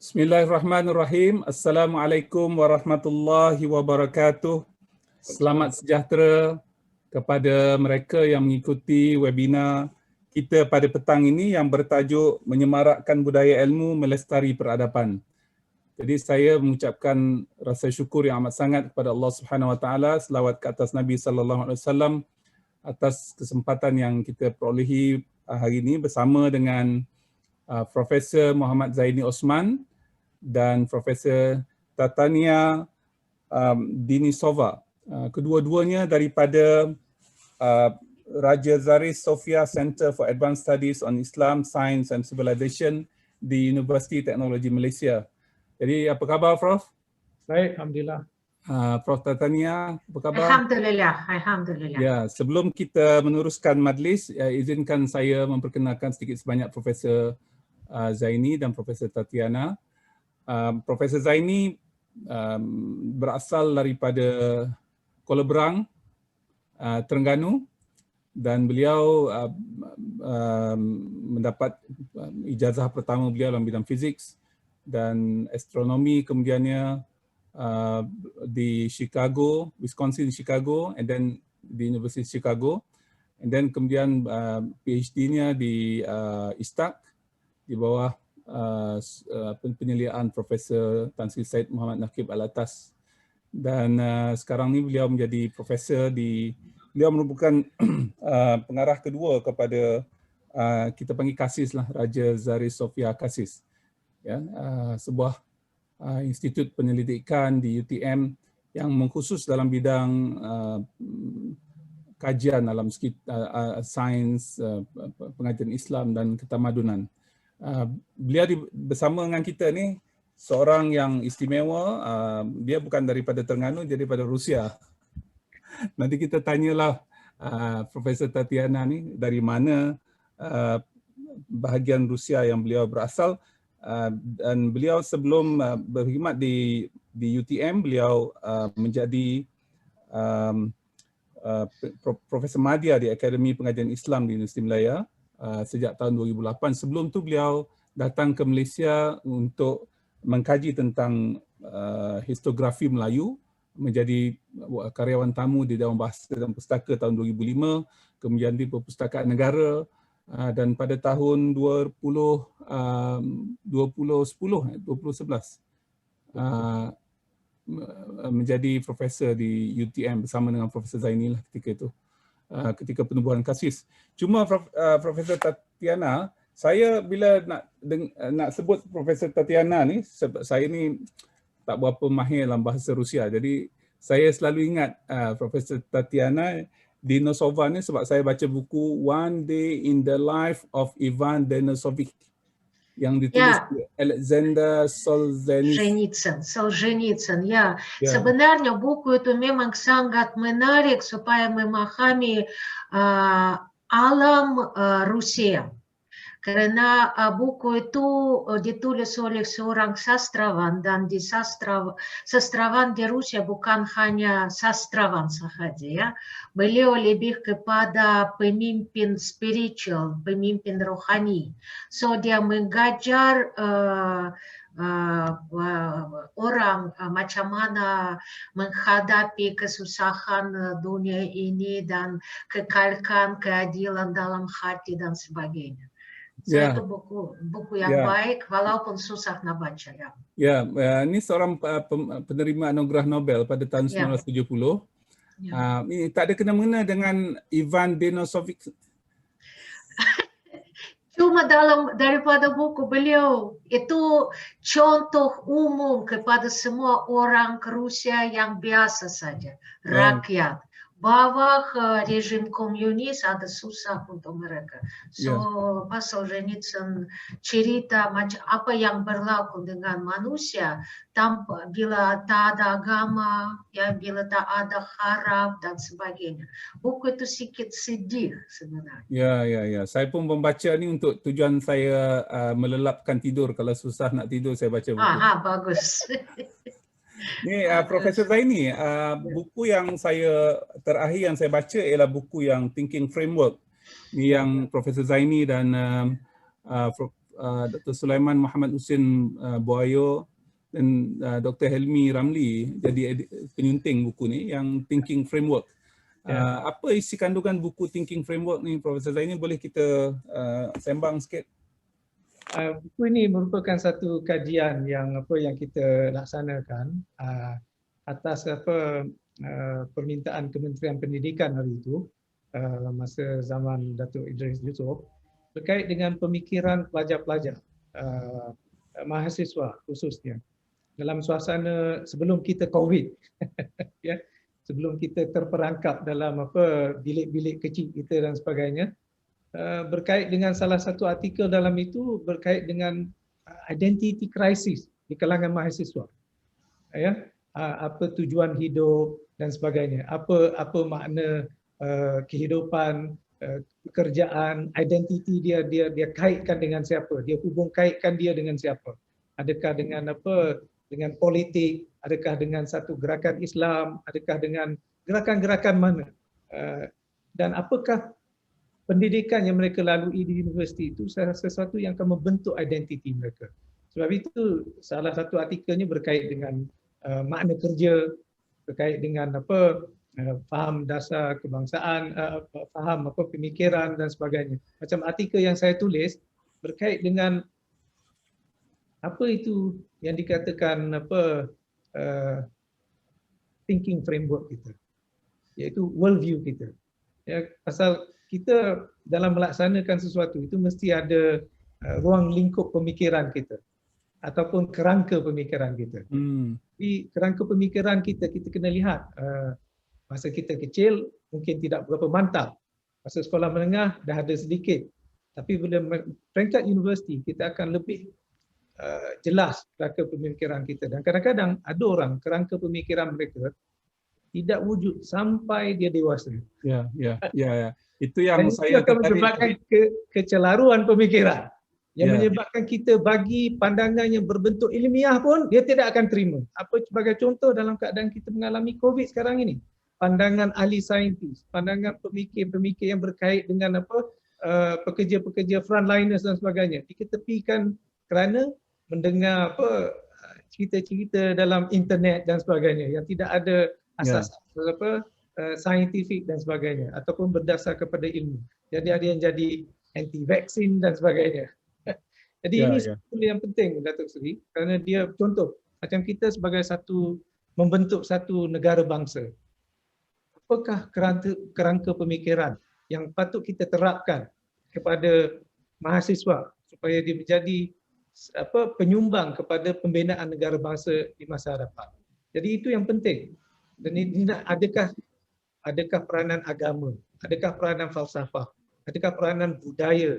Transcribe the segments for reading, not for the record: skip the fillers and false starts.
Bismillahirrahmanirrahim. Assalamualaikum warahmatullahi wabarakatuh. Selamat sejahtera kepada mereka yang mengikuti webinar kita pada petang ini yang bertajuk Menyemarakkan Budaya Ilmu Melestari Peradaban. Jadi saya mengucapkan rasa syukur yang amat sangat kepada Allah Subhanahu Wa Taala, selawat ke atas Nabi Sallallahu Alaihi Wasallam atas kesempatan yang kita perolehi hari ini bersama dengan Profesor Muhammad Zaini Osman dan Profesor Tatania Denisova. Kedua-duanya daripada Raja Zaris Sofia Center for Advanced Studies on Islam, Science and Civilization di Universiti Teknologi Malaysia. Jadi apa khabar, Prof? Baik, alhamdulillah. Prof Tatania, apa khabar? Alhamdulillah, alhamdulillah. Ya, sebelum kita meneruskan majlis, izinkan saya memperkenalkan sedikit sebanyak Profesor Zaini dan Profesor Tatiana. Profesor Zaini berasal daripada Kuala Berang, Terengganu, dan beliau mendapat ijazah pertama beliau dalam bidang fizik dan astronomi, kemudiannya di Chicago, Wisconsin, Chicago, and then di University Chicago, and then kemudian PhD-nya di ISTAC di bawah penyeliaan Profesor Tan Sri Said Muhammad Naqib Alatas, dan sekarang ni beliau menjadi profesor beliau merupakan pengarah kedua kepada kita panggil KASIS lah, Raja Zaris Sofia KASIS, ya, sebuah institut penyelidikan di UTM yang mengkhusus dalam bidang kajian dalam sains, pengajian Islam dan ketamadunan. Beliau bersama dengan kita ni seorang yang istimewa. Dia bukan daripada Terengganu, dia daripada Rusia. Nanti kita tanyalah Profesor Tatiana ni dari mana bahagian Rusia yang beliau berasal. Dan beliau sebelum berkhidmat di UTM, beliau menjadi Profesor Madya di Akademi Pengajian Islam di Universiti Malaya sejak tahun 2008. Sebelum tu beliau datang ke Malaysia untuk mengkaji tentang historiografi Melayu, menjadi karyawan tamu di Dewan Bahasa dan Pustaka tahun 2005, kemudian di Perpustakaan Negara, dan pada tahun 2011 menjadi profesor di UTM bersama dengan Profesor Zaini lah ketika itu, ketika penubuhan KASIS. Cuma Profesor Tatiana, saya bila nak sebut Profesor Tatiana ni, saya ni tak berapa mahir dalam bahasa Rusia, jadi saya selalu ingat Profesor Tatiana Denisova ni sebab saya baca buku One Day in the Life of Ivan Denisovic yang ditulis Alexander Solzhenitsyn. Ya. Sebenarnya buku itu memang sangat menarik supaya memahami alam Rusia. Karena buku itu ditulis oleh seorang sastrawan, dan sastrawan di Rusia bukan hanya sastrawan sahaja, ya. Beliau lebih kepada pemimpin spiritual, pemimpin rohani. So dia mengajar orang macam mana menghadapi kesusahan dunia ini dan kekalkan keadilan dalam hati dan sebagainya. So itu buku yang baik walaupun susah nak baca, ya. Ya, ini seorang penerima anugerah Nobel pada tahun 1970. Ini tak ada kena-mengena dengan Ivan Denisovic. Cuma daripada buku beliau itu contoh umum kepada semua orang Rusia yang biasa saja, rakyat. Bawah rejim komunis ada susah untuk mereka. So Solzhenitsyn cerita macam apa yang berlaku dengan manusia tanpa bila tak ada agama, ya, bila tak ada harap dan sebagainya. Buku itu sedikit sedih sebenarnya. Ya. Saya pun membaca ni untuk tujuan saya melelapkan tidur. Kalau susah nak tidur, saya baca buku. Bagus. Ni Profesor Zaini, buku yang terakhir yang saya baca ialah buku yang Thinking Framework. Ni yang Profesor Zaini dan Dr. Sulaiman Muhammad Husin Boayo dan Dr. Helmi Ramli jadi penyunting buku ni yang Thinking Framework. Apa isi kandungan buku Thinking Framework ni, Profesor Zaini? Boleh kita sembang sikit? Buku ini merupakan satu kajian yang kita laksanakan atas permintaan Kementerian Pendidikan hari itu masa zaman Datuk Idris Yusof berkait dengan pemikiran pelajar-pelajar mahasiswa khususnya dalam suasana sebelum kita COVID ya, sebelum kita terperangkap dalam bilik-bilik kecil kita dan sebagainya, berkait dengan salah satu artikel dalam itu berkait dengan identity crisis di kalangan mahasiswa, ya, apa tujuan hidup dan sebagainya, apa makna kehidupan, pekerjaan, identiti dia kaitkan dengan siapa, dia hubung kaitkan dia dengan siapa, adakah dengan dengan politik, adakah dengan satu gerakan Islam, adakah dengan gerakan-gerakan mana, dan apakah pendidikan yang mereka lalui di universiti itu sesuatu yang akan membentuk identiti mereka. Sebab itu salah satu artikelnya berkait dengan makna kerja, berkait dengan faham dasar kebangsaan, faham pemikiran dan sebagainya. Macam artikel yang saya tulis berkait dengan apa itu yang dikatakan thinking framework kita, iaitu world view kita. Ya, pasal kita dalam melaksanakan sesuatu itu mesti ada ruang lingkup pemikiran kita ataupun kerangka pemikiran kita. Di kerangka pemikiran kita kena lihat masa kita kecil mungkin tidak berapa mantap. Masa sekolah menengah dah ada sedikit. Tapi bila peringkat universiti kita akan lebih jelas kerangka pemikiran kita, dan kadang-kadang ada orang kerangka pemikiran mereka tidak wujud sampai dia dewasa. Ya. Itu yang dan saya itu akan menyebabkan kecelaruan pemikiran yang menyebabkan kita bagi pandangan yang berbentuk ilmiah pun dia tidak akan terima. Apa sebagai contoh dalam keadaan kita mengalami COVID sekarang ini, pandangan ahli saintis, pandangan pemikir-pemikir yang berkait dengan pekerja-pekerja frontliners dan sebagainya diketepikan kerana mendengar cerita-cerita dalam internet dan sebagainya yang tidak ada asas saintifik dan sebagainya ataupun berdasar kepada ilmu. Jadi ada yang jadi anti vaksin dan sebagainya. Jadi ini sesuatu yang penting, Datuk Seri, kerana dia contoh macam kita sebagai membentuk satu negara bangsa. Apakah kerangka pemikiran yang patut kita terapkan kepada mahasiswa supaya dia menjadi penyumbang kepada pembinaan negara bangsa di masa hadapan. Jadi itu yang penting. Dan ini adakah peranan agama, adakah peranan falsafah, adakah peranan budaya,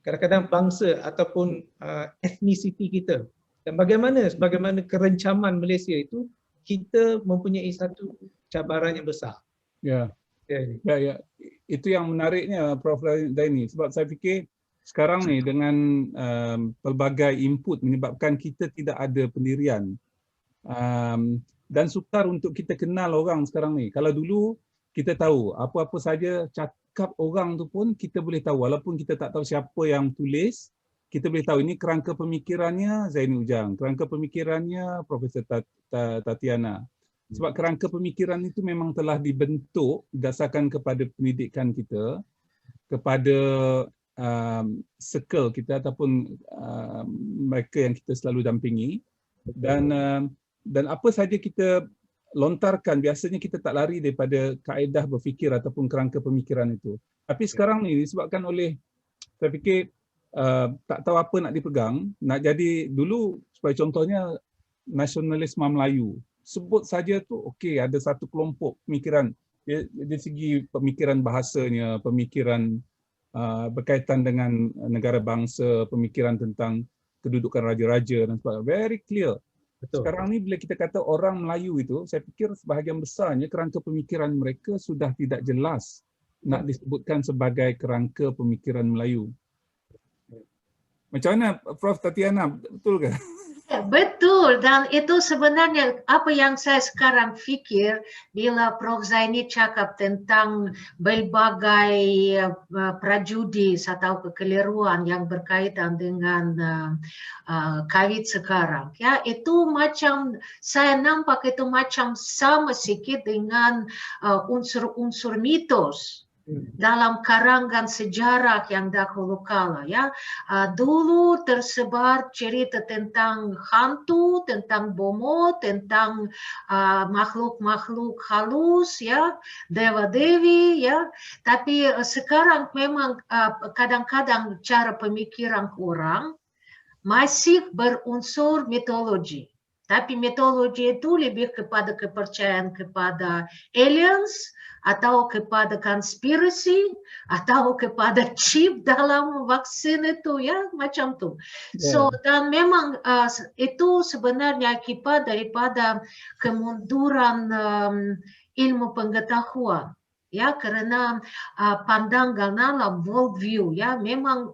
kadang-kadang bangsa ataupun etnisiti kita, dan bagaimana kerencaman Malaysia itu kita mempunyai satu cabaran yang besar. Ya. Itu yang menariknya, Prof. Zaini, sebab saya fikir sekarang ni dengan pelbagai input menyebabkan kita tidak ada pendirian dan sukar untuk kita kenal orang sekarang ni. Kalau dulu kita tahu apa-apa saja cakap orang tu pun kita boleh tahu, walaupun kita tak tahu siapa yang tulis, kita boleh tahu ini kerangka pemikirannya Zaini Ujang, kerangka pemikirannya Profesor Tatiana. Sebab kerangka pemikiran itu memang telah dibentuk berdasarkan kepada pendidikan kita, kepada circle kita ataupun mereka yang kita selalu dampingi, dan apa saja kita lontarkan biasanya kita tak lari daripada kaedah berfikir ataupun kerangka pemikiran itu. Tapi sekarang ni disebabkan oleh, saya fikir tak tahu apa nak dipegang, nak jadi dulu sebagai contohnya nasionalisme Melayu, sebut saja tu okey, ada satu kelompok pemikiran dari segi pemikiran bahasanya, pemikiran berkaitan dengan negara bangsa, pemikiran tentang kedudukan raja-raja dan sebagainya, very clear. Betul. Sekarang ni bila kita kata orang Melayu itu, saya fikir sebahagian besarnya kerangka pemikiran mereka sudah tidak jelas nak disebutkan sebagai kerangka pemikiran Melayu. Macam mana Prof. Tatiana, betul ke? Betul, dan itu sebenarnya apa yang saya sekarang fikir bila Prof. Zaini cakap tentang berbagai prajudis atau kekeliruan yang berkaitan dengan COVID sekarang. Ya, itu macam saya nampak itu macam sama sedikit dengan unsur-unsur mitos dalam karangan sejarah yang dahulu kala, ya. Dulu tersebar cerita tentang hantu, tentang bomo, tentang makhluk-makhluk halus, ya, dewa-dewi, ya. Tapi sekarang memang kadang-kadang cara pemikiran orang masih berunsur mitologi. Tapi mitologi itu lebih kepada kepercayaan kepada aliens, atau kepada konspirasi, atau kepada chip dalam vaksin itu, ya, macam tu. So, dan memang itu sebenarnya akibat daripada kemunduran ilmu pengetahuan. Ya, karena pandangan dalam worldview, ya, memang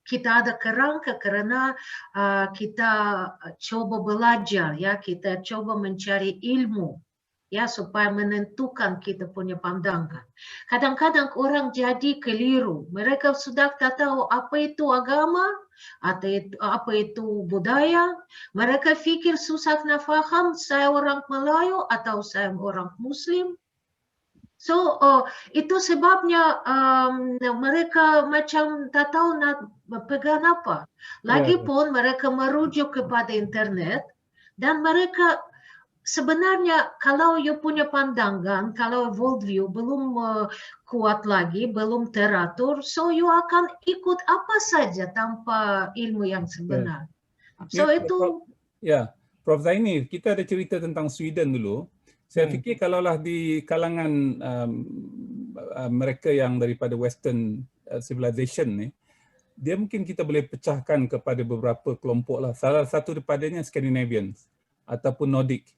kita ada kerangka karena kita coba belajar, ya, kita coba mencari ilmu, ya, supaya menentukan kita punya pandangan. Kadang-kadang orang jadi keliru. Mereka sudah tak tahu apa itu agama, atau apa itu budaya. Mereka fikir susah nak faham saya orang Melayu atau saya orang Muslim. So, itu sebabnya mereka macam tak tahu nak pegang apa. Lagipun mereka merujuk kepada internet dan mereka sebenarnya kalau you punya pandangan, kalau worldview belum kuat lagi, belum teratur, so you akan ikut apa saja tanpa ilmu yang sebenar. So itu... Ya, Prof. Zaini, kita ada cerita tentang Sweden dulu. Saya fikir kalaulah di kalangan mereka yang daripada Western civilization ni, dia mungkin kita boleh pecahkan kepada beberapa kelompok lah. Salah satu daripadanya Scandinavians ataupun Nordic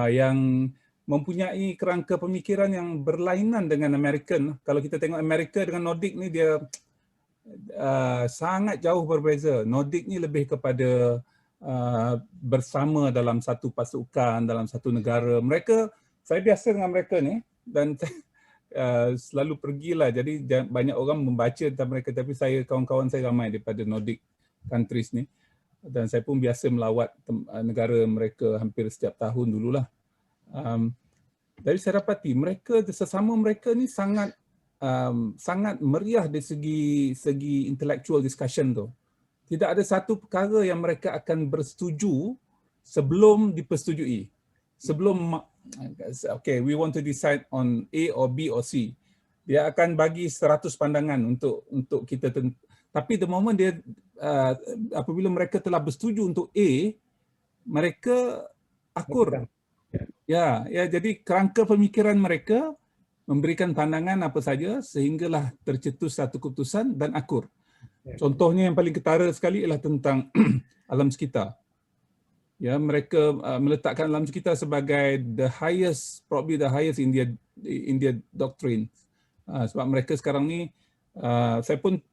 yang mempunyai kerangka pemikiran yang berlainan dengan American. Kalau kita tengok Amerika dengan Nordic ni dia sangat jauh berbeza. Nordic ni lebih kepada bersama dalam satu pasukan, dalam satu negara. Mereka, saya biasa dengan mereka ni dan selalu pergilah. Jadi banyak orang membaca tentang mereka, tapi kawan-kawan saya ramai daripada Nordic countries ni. Dan saya pun biasa melawat negara mereka hampir setiap tahun dululah. Dari saya dapati mereka, sesama mereka ni sangat meriah dari segi intellectual discussion tu. Tidak ada satu perkara yang mereka akan bersetuju sebelum dipersetujui. Sebelum, okay, we want to decide on A or B or C. Dia akan bagi 100 pandangan untuk kita. Tapi the moment dia, apabila mereka telah bersetuju untuk A, mereka akur. Ya, jadi kerangka pemikiran mereka memberikan pandangan apa saja sehinggalah tercetus satu keputusan dan akur. Contohnya yang paling ketara sekali ialah tentang alam sekitar. Ya, mereka meletakkan alam sekitar sebagai probably the highest in their doctrine. Sebab mereka sekarang ni, saya pun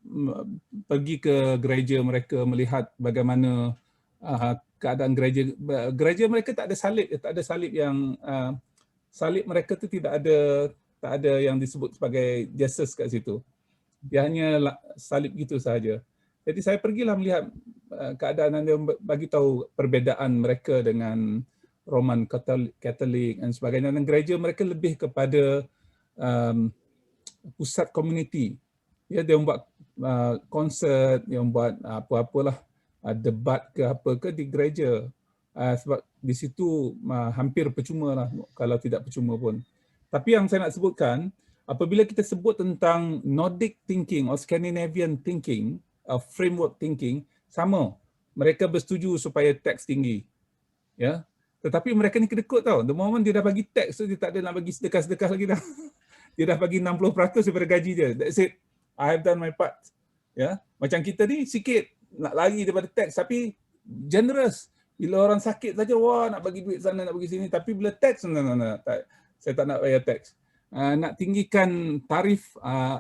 pergi ke gereja mereka melihat bagaimana keadaan gereja. Gereja mereka tak ada salib yang salib mereka tu tak ada yang disebut sebagai Jesus kat situ. Dia hanya salib gitu sahaja. Jadi saya pergilah melihat keadaan dan dia bagi tahu perbezaan mereka dengan Roman Katolik dan sebagainya. Dan gereja mereka lebih kepada pusat komuniti. Ya, dia buat konsert, dia buat apa-apalah, debat ke apa ke di gereja. Sebab di situ hampir percuma lah kalau tidak percuma pun. Tapi yang saya nak sebutkan, apabila kita sebut tentang Nordic thinking or Scandinavian thinking, framework thinking, sama. Mereka bersetuju supaya teks tinggi. Ya. Tetapi mereka ni kedekut tau. The moment dia dah bagi teks tu, dia tak ada nak bagi sedekah-sedekah lagi dah. Dia dah bagi 60% daripada gaji dia. That's it. I have done my part. Ya. Macam kita ni sikit nak lari daripada teks, tapi generous. Bila orang sakit saja, wah nak bagi duit sana, nak bagi sini. Tapi bila teks, tak. Saya tak nak bayar teks. Nak tinggikan tarif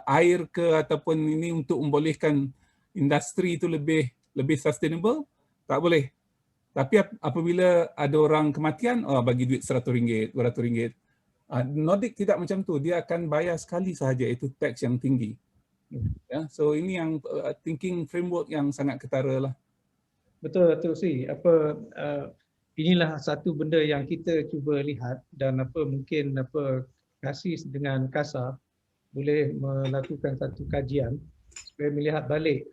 air ke ataupun ini untuk membolehkan industri itu lebih sustainable, tak boleh. Tapi apabila ada orang kematian, bagi duit RM100, RM200. Nordic tidak macam tu, dia akan bayar sekali sahaja, itu tax yang tinggi. Ya, so ini yang thinking framework yang sangat ketara lah. Betul sih. Inilah satu benda yang kita cuba lihat dan mungkin kasih dengan kasar boleh melakukan satu kajian supaya melihat balik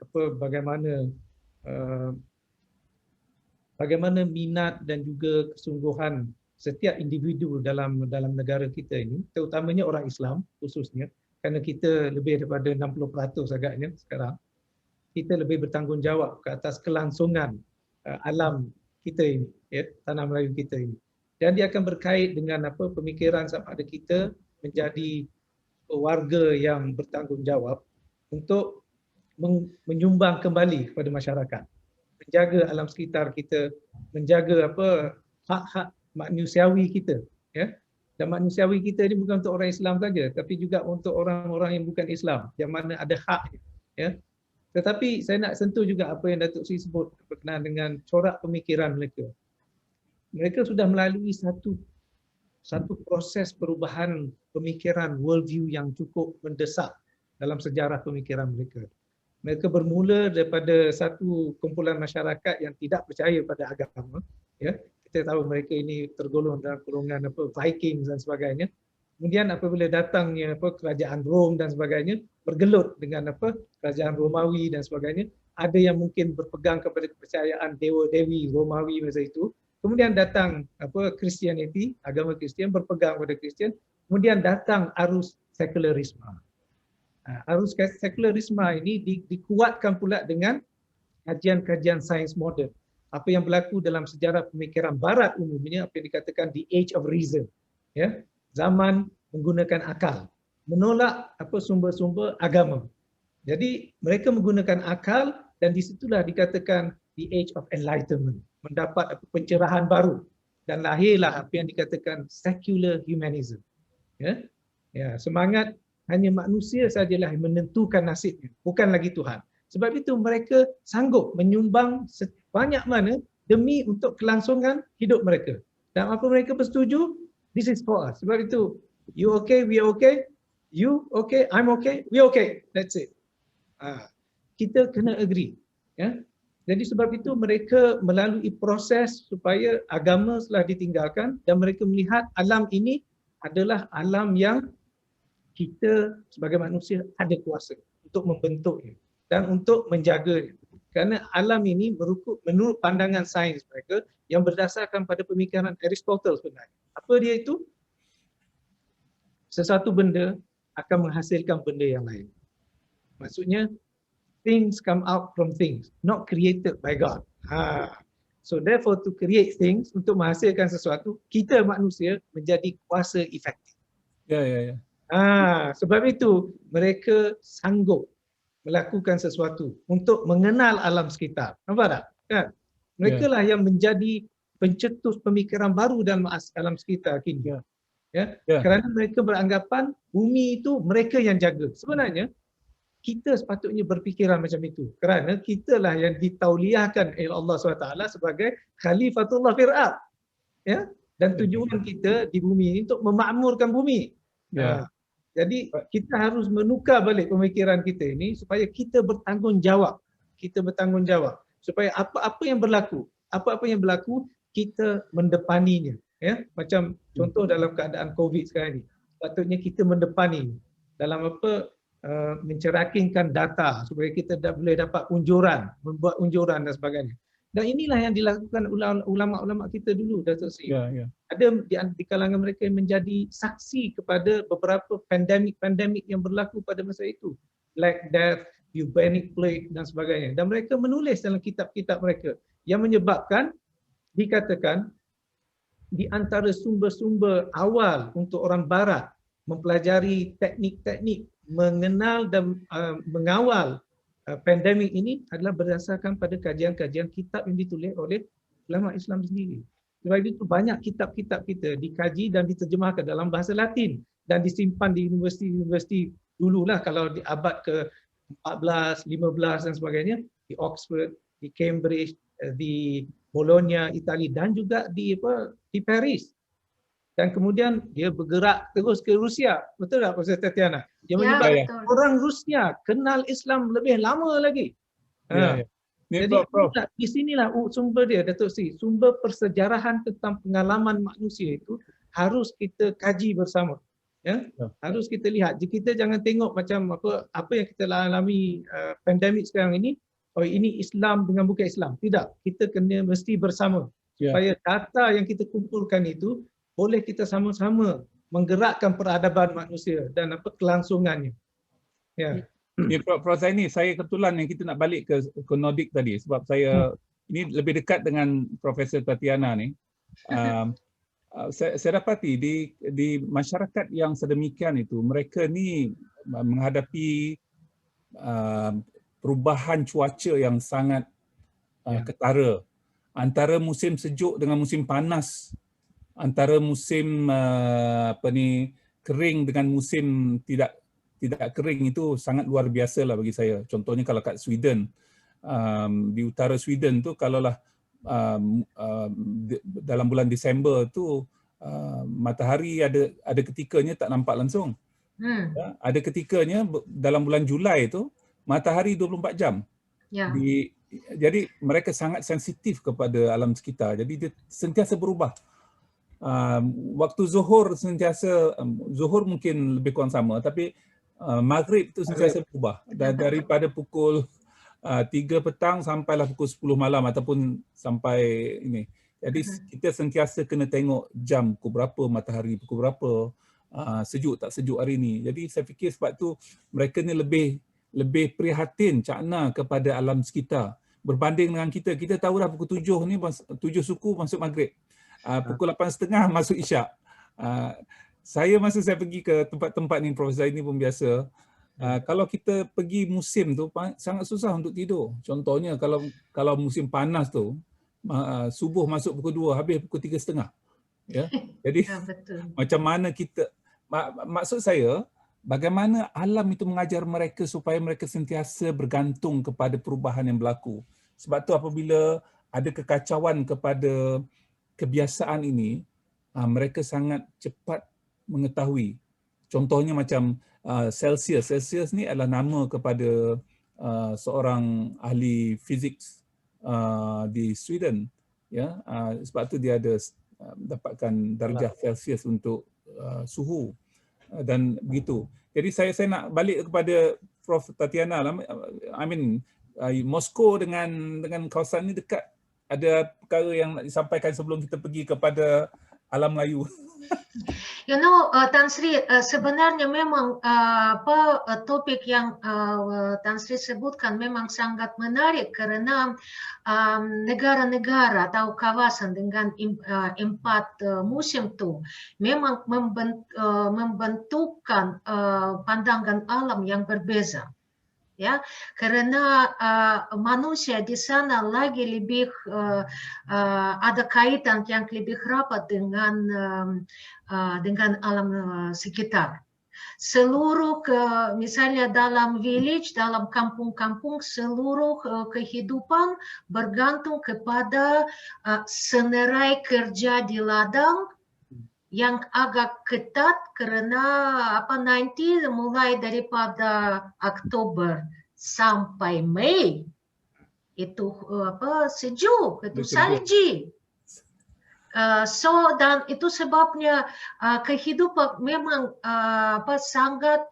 bagaimana minat dan juga kesungguhan setiap individu dalam negara kita ini, terutamanya orang Islam khususnya, kerana kita lebih daripada 60% agaknya sekarang, kita lebih bertanggungjawab ke atas kelangsungan alam kita ini, ya, tanah Melayu kita ini. Dan dia akan berkait dengan pemikiran sama ada kita menjadi warga yang bertanggungjawab untuk menyumbang kembali kepada masyarakat, menjaga alam sekitar kita, menjaga hak-hak manusiawi kita, ya. Dan manusiawi kita ini bukan untuk orang Islam saja, tapi juga untuk orang-orang yang bukan Islam, yang mana ada hak, ya. Tetapi saya nak sentuh juga apa yang Datuk Sri sebut berkenaan dengan corak pemikiran mereka. Mereka sudah melalui satu proses perubahan pemikiran worldview yang cukup mendesak dalam sejarah pemikiran mereka. Mereka bermula daripada satu kumpulan masyarakat yang tidak percaya pada agama, ya. Kita tahu mereka ini tergolong dalam golongan Vikings dan sebagainya. Kemudian apabila datangnya kerajaan Rom dan sebagainya, bergelut dengan kerajaan Romawi dan sebagainya, ada yang mungkin berpegang kepada kepercayaan dewa-dewi Romawi masa itu. Kemudian datang Christianity, agama Kristian, berpegang pada Kristian. Kemudian datang arus sekularisme. Arus sekularisme ini dikuatkan pula dengan kajian-kajian sains moden. Apa yang berlaku dalam sejarah pemikiran barat umumnya, apa yang dikatakan the age of reason, ya, zaman menggunakan akal, menolak sumber-sumber agama. Jadi mereka menggunakan akal dan disitulah dikatakan the age of enlightenment, mendapat pencerahan baru dan lahirlah apa yang dikatakan secular humanism, ya. Ya, semangat hanya manusia sajalah yang menentukan nasibnya, bukan lagi Tuhan. Sebab itu mereka sanggup menyumbang sebanyak mana demi untuk kelangsungan hidup mereka. Dan apa mereka bersetuju? This is for us. Sebab itu, you okay, we okay, you okay, I'm okay, we okay. That's it. Kita kena agree. Ya? Jadi sebab itu mereka melalui proses supaya agama telah ditinggalkan dan mereka melihat alam ini adalah alam yang kita sebagai manusia ada kuasa untuk membentuknya dan untuk menjaganya. Kerana alam ini menurut pandangan sains mereka yang berdasarkan pada pemikiran Aristotle sebenarnya. Apa dia itu? Sesuatu benda akan menghasilkan benda yang lain. Maksudnya, things come out from things, not created by God. So therefore to create things, untuk menghasilkan sesuatu, kita manusia menjadi kuasa efektif. Ya. Sebab itu mereka sanggup melakukan sesuatu untuk mengenal alam sekitar. Nampak tak? Kan? Mereka lah yang menjadi pencetus pemikiran baru dalam alam sekitar kini. Ya? Kerana mereka beranggapan bumi itu mereka yang jaga. Sebenarnya kita sepatutnya berfikiran macam itu. Kerana kitalah yang ditauliahkan oleh Allah SWT sebagai Khalifatullah fil ardh. Ya? Dan tujuan kita di bumi ini untuk memakmurkan bumi. Jadi kita harus menukar balik pemikiran kita ini supaya kita bertanggungjawab. Kita bertanggungjawab supaya apa-apa yang berlaku kita mendepaninya. Ya, macam contoh dalam keadaan COVID sekarang ini. Patutnya kita mendepani dalam mencerakinkan data supaya kita boleh dapat unjuran, membuat unjuran dan sebagainya. Dan inilah yang dilakukan ulama-ulama kita dulu, Datuk Sri. Ada di kalangan mereka yang menjadi saksi kepada beberapa pandemik yang berlaku pada masa itu. Black Death, Bubonic Plague dan sebagainya. Dan mereka menulis dalam kitab-kitab mereka yang menyebabkan dikatakan di antara sumber-sumber awal untuk orang barat mempelajari teknik-teknik mengenal dan mengawal pandemik ini adalah berdasarkan pada kajian-kajian kitab yang ditulis oleh ulama Islam sendiri. Sebab itu banyak kitab-kitab kita dikaji dan diterjemahkan dalam bahasa Latin dan disimpan di universiti-universiti dululah, kalau di abad ke-14, 15 dan sebagainya, di Oxford, di Cambridge, di Bologna, Itali, dan juga di Paris. Dan kemudian dia bergerak terus ke Rusia. Betul tak Profesor Tatiana? Yang Ya, menyebabkan betul. orang Rusia kenal Islam lebih lama lagi. Ya, ya. Ni Jadi Prof. di sinilah sumber dia, Datuk Sri. Sumber persejarahan tentang pengalaman manusia itu harus kita kaji bersama. Ya, harus kita lihat. Kita jangan tengok macam apa yang kita alami pandemik sekarang ini. Oh, ini Islam dengan bukan Islam. Tidak. Kita kena mesti bersama. Supaya data yang kita kumpulkan itu boleh kita sama-sama menggerakkan peradaban manusia dan kelangsungannya. Ya. Ya, Prof Zaini, saya kebetulan yang kita nak balik ke Nordic tadi sebab saya ini lebih dekat dengan Profesor Tatiana ni. Saya dapati di masyarakat yang sedemikian itu, mereka ni menghadapi perubahan cuaca yang sangat ketara. Antara musim sejuk dengan musim panas, antara musim kering dengan musim tidak kering itu sangat luar biasa lah bagi saya. Contohnya kalau kat Sweden, di utara Sweden tu kalaulah dalam bulan Disember tu matahari ada ketikanya tak nampak langsung. Ya, ada ketikanya dalam bulan Julai tu matahari 24 jam. Ya. Jadi mereka sangat sensitif kepada alam sekitar. Jadi dia sentiasa berubah. Waktu zuhur sentiasa, zuhur mungkin lebih kurang sama, tapi maghrib itu sentiasa berubah. Daripada pukul 3 petang sampailah pukul 10 malam ataupun sampai ini. Jadi kita sentiasa kena tengok jam pukul berapa matahari, pukul berapa, sejuk tak sejuk hari ini. Jadi saya fikir sebab tu mereka ni lebih prihatin cakna kepada alam sekitar berbanding dengan kita. Kita tahu dah pukul 7 ni 7 suku masuk maghrib. Pukul 8.30 masuk isyak. Saya masa saya pergi ke tempat-tempat ni, Profesor ini pun biasa. Kalau kita pergi musim tu sangat susah untuk tidur. Contohnya kalau musim panas tu, subuh masuk pukul 2, habis pukul 3.30. Ya. Jadi Betul. macam mana kita, maksud saya, bagaimana alam itu mengajar mereka supaya mereka sentiasa bergantung kepada perubahan yang berlaku. Sebab tu apabila ada kekacauan kepada kebiasaan ini, mereka sangat cepat mengetahui. Contohnya macam Celsius. Celsius ni adalah nama kepada seorang ahli fizik di Sweden. Ya, sebab tu dia ada dapatkan darjah Celsius untuk suhu dan begitu. Jadi saya nak balik kepada Prof Tatiana lah. Moskow dengan kawasan ni dekat. Ada perkara yang nak disampaikan sebelum kita pergi kepada alam Melayu? Tan Sri, sebenarnya memang topik yang Tan Sri sebutkan memang sangat menarik kerana negara-negara atau kawasan dengan 4 musim itu memang membentukkan pandangan alam yang berbeza. Ya, karena manusia di sana lagi lebih ada kaitan yang lebih rapat dengan alam sekitar. Seluruh misalnya dalam village, dalam kampung-kampung, seluruh kehidupan bergantung kepada senerai kerja di ladang yang agak ketat kerana nanti mulai daripada Oktober sampai Mei itu sejuk, itu salji. Dan itu sebabnya kehidupan memang sangat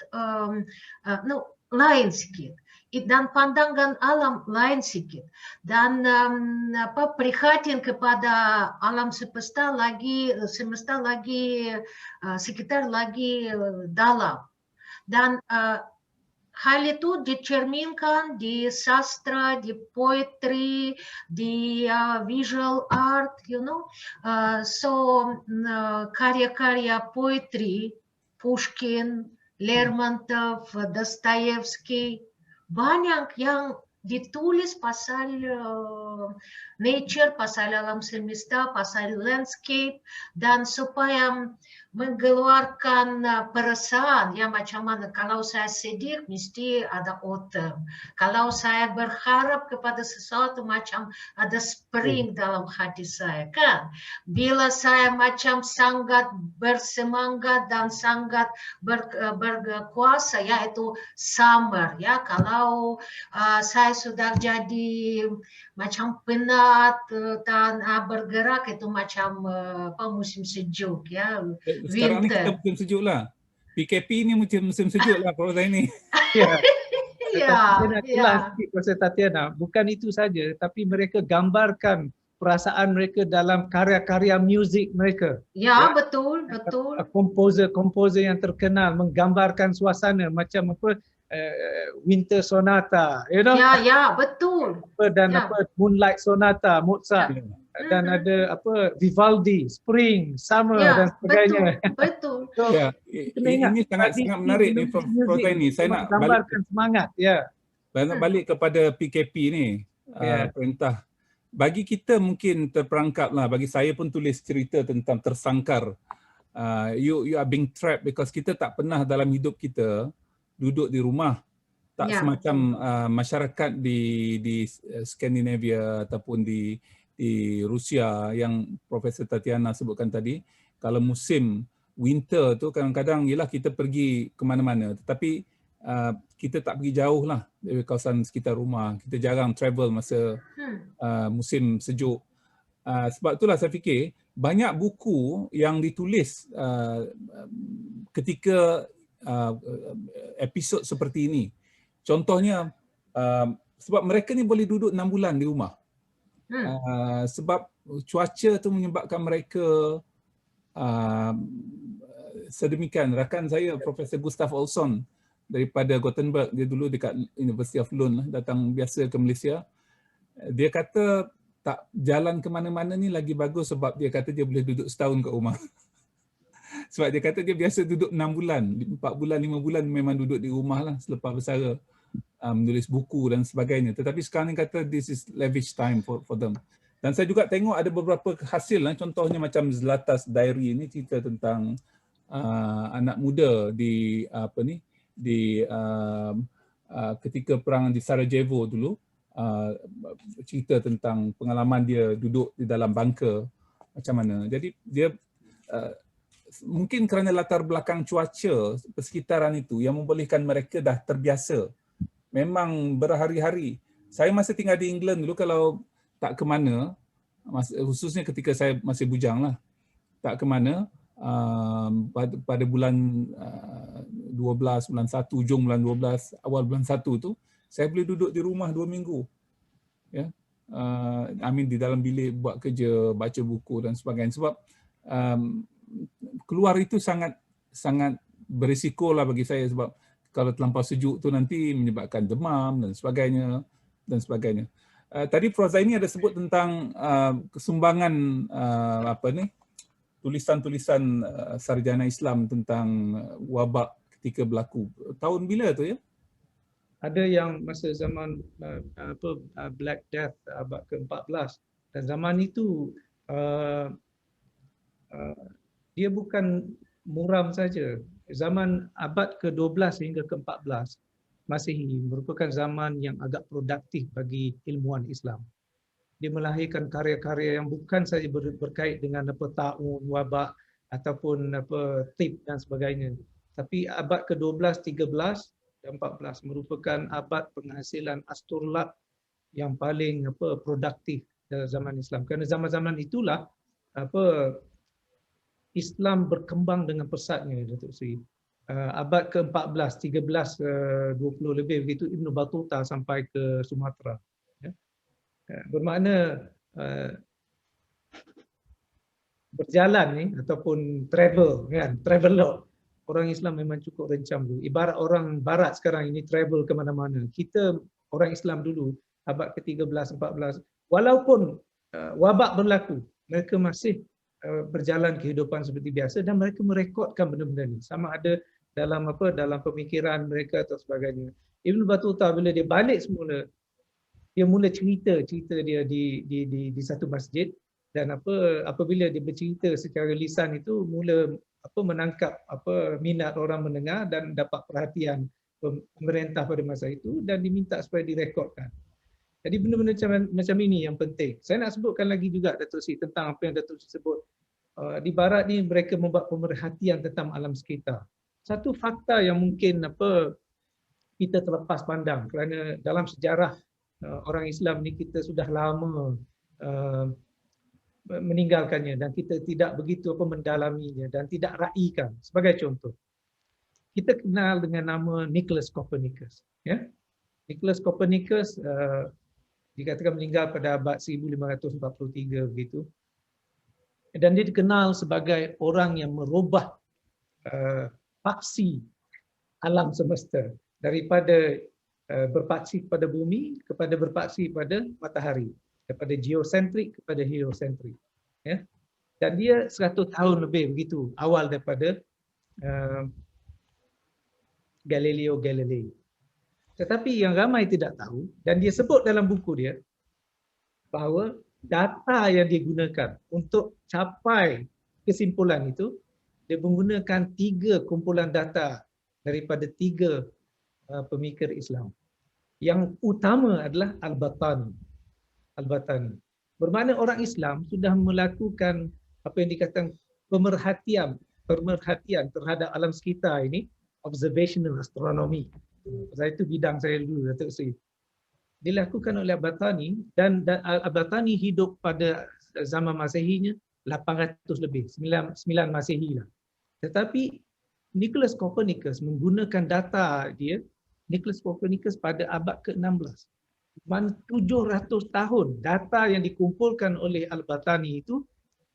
lain sedikit. Dan pandangan alam lain sedikit, dan prihatin kepada alam semesta lagi sekitar lagi dalam, dan hal itu dicerminkan di sastra, di poetry, di visual art, karya-karya poetry, Pushkin, Lermontov, Dostoyevsky, banyak yang ditulis pasal nature, pasal alam semesta, pasal landscape, dan supaya mengeluarkan perasaan ya macam mana. Kalau saya sedih mesti ada autumn. Kalau saya berharap kepada sesuatu macam ada spring dalam hati saya kan. Bila saya macam sangat bersemangat dan sangat berkuasa yaitu summer ya. Kalau saya sudah jadi macam penat dan bergerak itu macam musim sejuk ya. Sekarang ni kita musim sejuk lah. PKP ni musim sejuk lah Prof Zaini. Ya. Ya, Saya nak jelas sikit Profesor Tatiana, bukan itu saja, tapi mereka gambarkan perasaan mereka dalam karya-karya muzik mereka. Ya, betul, betul. Komposer yang terkenal menggambarkan suasana macam apa Winter Sonata, you know? Ya, betul. Dan ya. Moonlight Sonata, Mozart. Ya. Dan ada Vivaldi, Spring, Summer dan sebagainya. Betul. So, ini sangat menarik ni Prof Zaini. Saya nak gambarkan semangat, ya. Saya nak balik kepada PKP ni, perintah. Bagi kita mungkin terperangkap lah, bagi saya pun tulis cerita tentang tersangkar. You are being trapped because kita tak pernah dalam hidup kita duduk di rumah. Tak semacam masyarakat di Skandinavia ataupun di Rusia yang Profesor Tatiana sebutkan tadi. Kalau musim winter tu kadang-kadang ialah kita pergi ke mana-mana, tetapi kita tak pergi jauh lah dari kawasan sekitar rumah. Kita jarang travel masa musim sejuk. Sebab itulah saya fikir banyak buku yang ditulis ketika episod seperti ini. Contohnya sebab mereka ni boleh duduk 6 bulan di rumah. Sebab cuaca tu menyebabkan mereka sedemikian. Rakan saya Profesor Gustav Olsson daripada Gothenburg, dia dulu dekat University of Lund, datang biasa ke Malaysia. Dia kata tak jalan ke mana-mana ni lagi bagus sebab dia kata dia boleh duduk setahun kat rumah. Sebab dia kata dia biasa duduk 6 bulan, 4 bulan, 5 bulan memang duduk di rumah lah selepas bersara, menulis buku dan sebagainya. Tetapi sekarang ni kata this is lavish time for them. Dan saya juga tengok ada beberapa hasil lah, contohnya macam Zlata's Diary ni cerita tentang anak muda di ketika perang di Sarajevo dulu, cerita tentang pengalaman dia duduk di dalam bunker macam mana. Jadi dia mungkin kerana latar belakang cuaca persekitaran itu yang membolehkan mereka dah terbiasa. Memang berhari-hari. Saya masa tinggal di England dulu, kalau tak ke mana, khususnya ketika saya masih bujang lah, tak ke mana, pada bulan 12, bulan 1, hujung bulan 12, awal bulan 1 tu, saya boleh duduk di rumah 2 minggu. Ya. Di dalam bilik buat kerja, baca buku dan sebagainya. Sebab keluar itu sangat berisiko lah bagi saya, sebab kalau terlampau sejuk tu nanti menyebabkan demam dan sebagainya. Tadi Prof Zaini ada sebut tentang kesumbangan tulisan-tulisan sarjana Islam tentang wabak ketika berlaku. Tahun bila tu ya? Ada yang masa zaman Black Death abad ke-14, dan zaman itu dia bukan muram saja. Zaman abad ke-12 hingga ke-14 Masihi merupakan zaman yang agak produktif bagi ilmuwan Islam. Dia melahirkan karya-karya yang bukan saja berkait dengan taun, wabak ataupun tib dan sebagainya. Tapi abad ke-12, 13 dan 14 merupakan abad penghasilan astrolab yang paling produktif dalam zaman Islam. Kerana zaman-zaman itulah Islam berkembang dengan pesatnya, Datuk Seri. Abad ke-14, 13, 20 lebih begitu, Ibn Battuta sampai ke Sumatera. Ya. Bermakna berjalan ni ataupun travel kan, travelog. Orang Islam memang cukup rencam dulu. Ibarat orang barat sekarang ini travel ke mana-mana. Kita orang Islam dulu abad ke-13, 14, walaupun wabak berlaku, mereka masih berjalan kehidupan seperti biasa dan mereka merekodkan benda-benda ni. Sama ada dalam dalam pemikiran mereka atau sebagainya. Ibn Battuta bila dia balik semula dia mula cerita dia di satu masjid, dan apabila dia bercerita secara lisan itu mula menangkap minat orang mendengar dan dapat perhatian pemerintah pada masa itu, dan diminta supaya direkodkan. Jadi benda-benda macam ini yang penting. Saya nak sebutkan lagi juga Datuk Seri tentang apa yang Datuk Seri sebut. Di barat ni mereka membuat pemerhatian tentang alam sekitar. Satu fakta yang mungkin kita terlepas pandang, kerana dalam sejarah orang Islam ni kita sudah lama meninggalkannya dan kita tidak begitu mendalaminya dan tidak raikan. Sebagai contoh, kita kenal dengan nama Nicholas Copernicus. Ya? Nicholas Copernicus dikatakan meninggal pada abad 1543 begitu. Dan dia dikenal sebagai orang yang merubah paksi alam semesta daripada berpaksi kepada bumi kepada berpaksi pada matahari, daripada geosentrik kepada heliosentrik. Ya? Dan dia 100 tahun lebih begitu awal daripada Galileo Galilei. Tetapi yang ramai tidak tahu, dan dia sebut dalam buku dia, bahawa data yang digunakan untuk capai kesimpulan itu, dia menggunakan 3 kumpulan data daripada 3 pemikir Islam. Yang utama adalah Al-Battani. Al-Battani. Bermakna orang Islam sudah melakukan apa yang dikatakan pemerhatian terhadap alam sekitar ini, observational astronomy. Saya itu bidang saya dulu, Datuk Seri. Dilakukan oleh Al-Battani, dan Al-Battani hidup pada zaman Masehinya 800 lebih, 9 Masehi lah. Tetapi Nicholas Copernicus menggunakan data dia, Nicholas Copernicus pada abad ke-16. 700 tahun data yang dikumpulkan oleh Al-Battani itu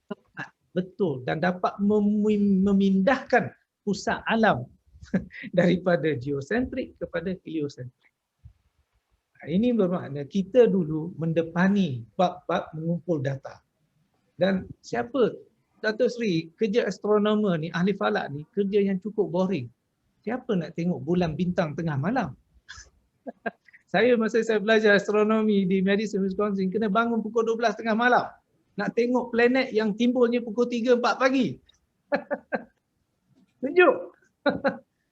tepat, betul, dan dapat memindahkan pusat alam daripada geosentrik kepada heliosentrik. Ini bermakna kita dulu mendepani bab-bab mengumpul data. Dan siapa, Datuk Seri, kerja astronomer ni, ahli falak ni, kerja yang cukup boring. Siapa nak tengok bulan bintang tengah malam? Masa saya belajar astronomi di Madison, Wisconsin, kena bangun pukul 12 tengah malam. Nak tengok planet yang timbulnya pukul 3-4 pagi. Sejuk.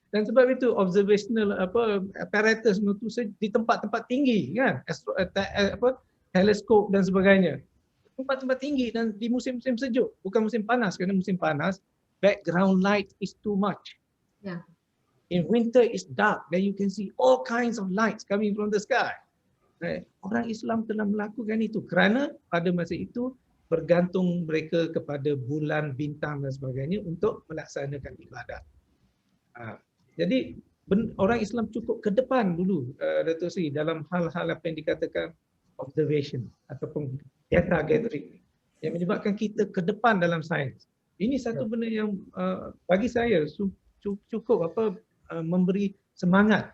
Dan sebab itu observational apparatus itu di tempat-tempat tinggi kan, teleskop dan sebagainya. Tempat-tempat tinggi dan di musim-musim sejuk, bukan musim panas. Kerana musim panas background light is too much. Yeah. In winter it's dark, then you can see all kinds of lights coming from the sky. Orang Islam telah melakukan itu kerana pada masa itu bergantung mereka kepada bulan, bintang dan sebagainya untuk melaksanakan ibadat. Jadi orang Islam cukup ke depan dulu, Datuk Seri, dalam hal-hal apa yang dikatakan observation ataupun data gathering yang menyebabkan kita ke depan dalam sains. Ini satu benda yang bagi saya cukup memberi semangat,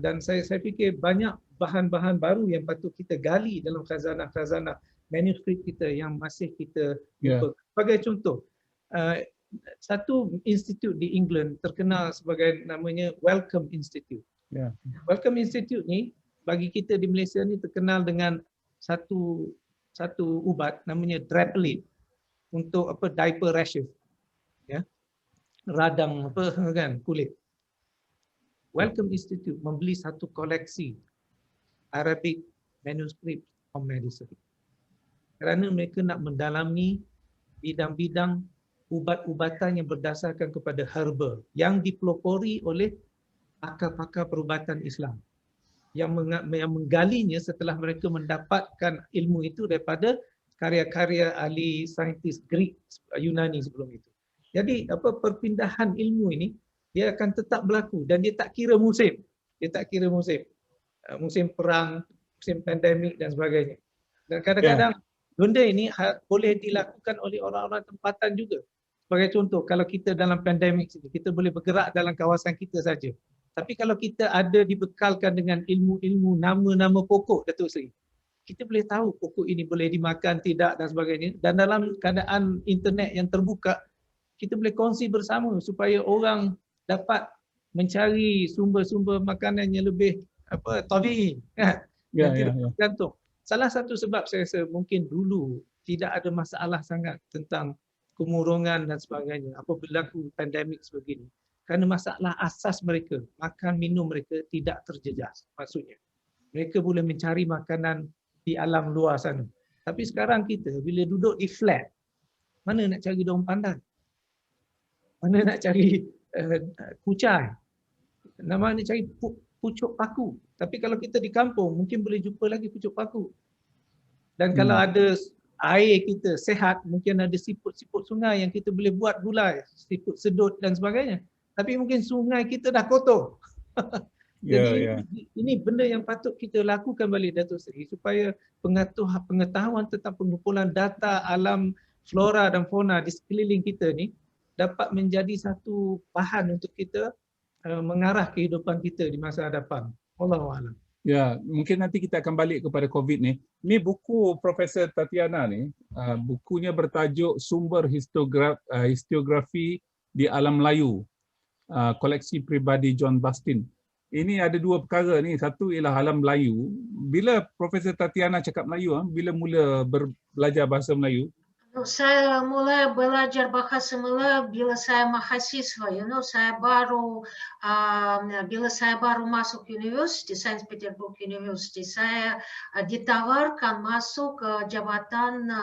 dan saya fikir banyak bahan-bahan baru yang patut kita gali dalam khazanah-khazanah manuskrip kita yang masih kita jumpa. Sebagai contoh, satu institut di England terkenal sebagai namanya Wellcome Institute. Wellcome Institute ni bagi kita di Malaysia ni terkenal dengan satu ubat namanya Drapelit untuk diaper rashes, ya, radang kan kulit. Wellcome Institute membeli satu koleksi Arabic manuscript of medicine kerana mereka nak mendalami bidang-bidang ubat-ubatan yang berdasarkan kepada herbal yang dipelopori oleh pakar-pakar perubatan Islam yang menggalinya setelah mereka mendapatkan ilmu itu daripada karya-karya ahli saintis Greek, Yunani sebelum itu. Jadi perpindahan ilmu ini dia akan tetap berlaku dan dia tak kira musim. Dia tak kira musim. Musim perang, musim pandemik dan sebagainya. Dan kadang-kadang benda ini boleh dilakukan oleh orang-orang tempatan juga. Sebagai contoh, kalau kita dalam pandemik sini, kita boleh bergerak dalam kawasan kita saja. Tapi kalau kita ada dibekalkan dengan ilmu-ilmu nama-nama pokok, Datuk Seri, kita boleh tahu pokok ini boleh dimakan, tidak dan sebagainya. Dan dalam keadaan internet yang terbuka, kita boleh kongsi bersama supaya orang dapat mencari sumber-sumber makanan yang lebih tabi'i, Ya, dan ya, tidak ya. bergantung. Salah satu sebab saya rasa mungkin dulu tidak ada masalah sangat tentang kemurungan dan sebagainya apabila berlaku pandemik sebegini. Kerana masalah asas mereka, makan minum mereka tidak terjejas. Maksudnya, mereka boleh mencari makanan di alam luar sana. Tapi sekarang kita bila duduk di flat, mana nak cari daun pandan? Mana nak cari kucai? Nama nak cari pucuk paku. Tapi kalau kita di kampung, mungkin boleh jumpa lagi pucuk paku. Dan kalau ada air kita sehat, mungkin ada siput-siput sungai yang kita boleh buat gulai, siput sedut dan sebagainya. Tapi mungkin sungai kita dah kotor. Jadi ini benda yang patut kita lakukan balik, Datuk Seri, supaya pengetahuan tentang pengumpulan data alam flora dan fauna di sekeliling kita ni dapat menjadi satu bahan untuk kita mengarah kehidupan kita di masa hadapan. Wallahualam. Ya, mungkin nanti kita akan balik kepada COVID ni. Ni buku Profesor Tatiana ni, bukunya bertajuk Sumber Historiografi di Alam Melayu, koleksi peribadi John Bustin. Ini ada dua perkara ni. Satu ialah alam Melayu. Bila Profesor Tatiana cakap Melayu, bila mula belajar bahasa Melayu? Saya mulai belajar bahasa Melayu bila saya mahasiswa, saya baru bila saya baru masuk universiti, Saint Petersburg University, saya ditawarkan masuk ke Jabatan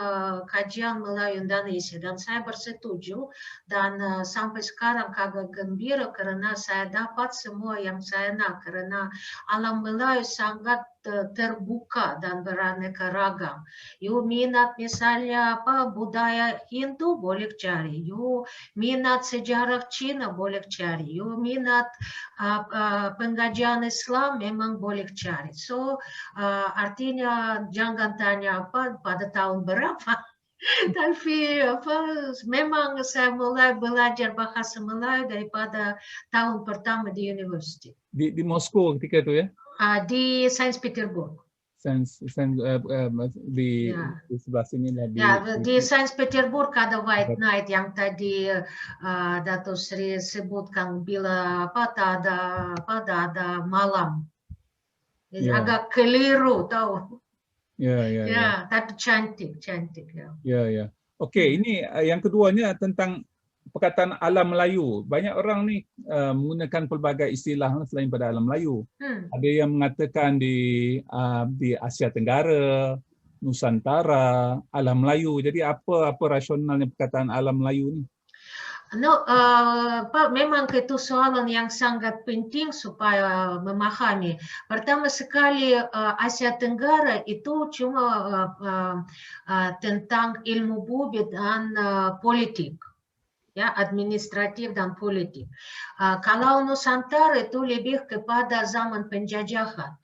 Kajian Melayu Indonesia dan saya bersetuju dan sampai sekarang agak gembira kerana saya dapat semua yang saya nak kerana alam Melayu sangat terbuka dan beraneka ragam. You minat misalnya budaya Hindu boleh cari, you minat sejarah Cina boleh cari, you minat pengkajian Islam memang boleh cari. So artinya jangan tanya pada tahun berapa. Tapi memang saya mulai belajar bahasa Melayu daripada tahun pertama di universiti. Di Moskow ketika itu ya? Di Saint Petersburg. Di sebelah sini lah. Di Saint Petersburg ada White Night yang tadi Datuk Sri sebutkan bila ada malam. Agak keliru tahu. Ya, tapi cantik ya. Okey, ini yang keduanya tentang perkataan alam Melayu. Banyak orang ni menggunakan pelbagai istilah selain pada alam Melayu. Ada yang mengatakan di Asia Tenggara, Nusantara, alam Melayu. Jadi apa rasionalnya perkataan alam Melayu ni? Memang itu soalan yang sangat penting supaya memahami. Pertama sekali Asia Tenggara itu cuma tentang ilmu bumi dan politik. Ya, administratif dan politik. Kalau Nusantara itu lebih kepada zaman penjajahan.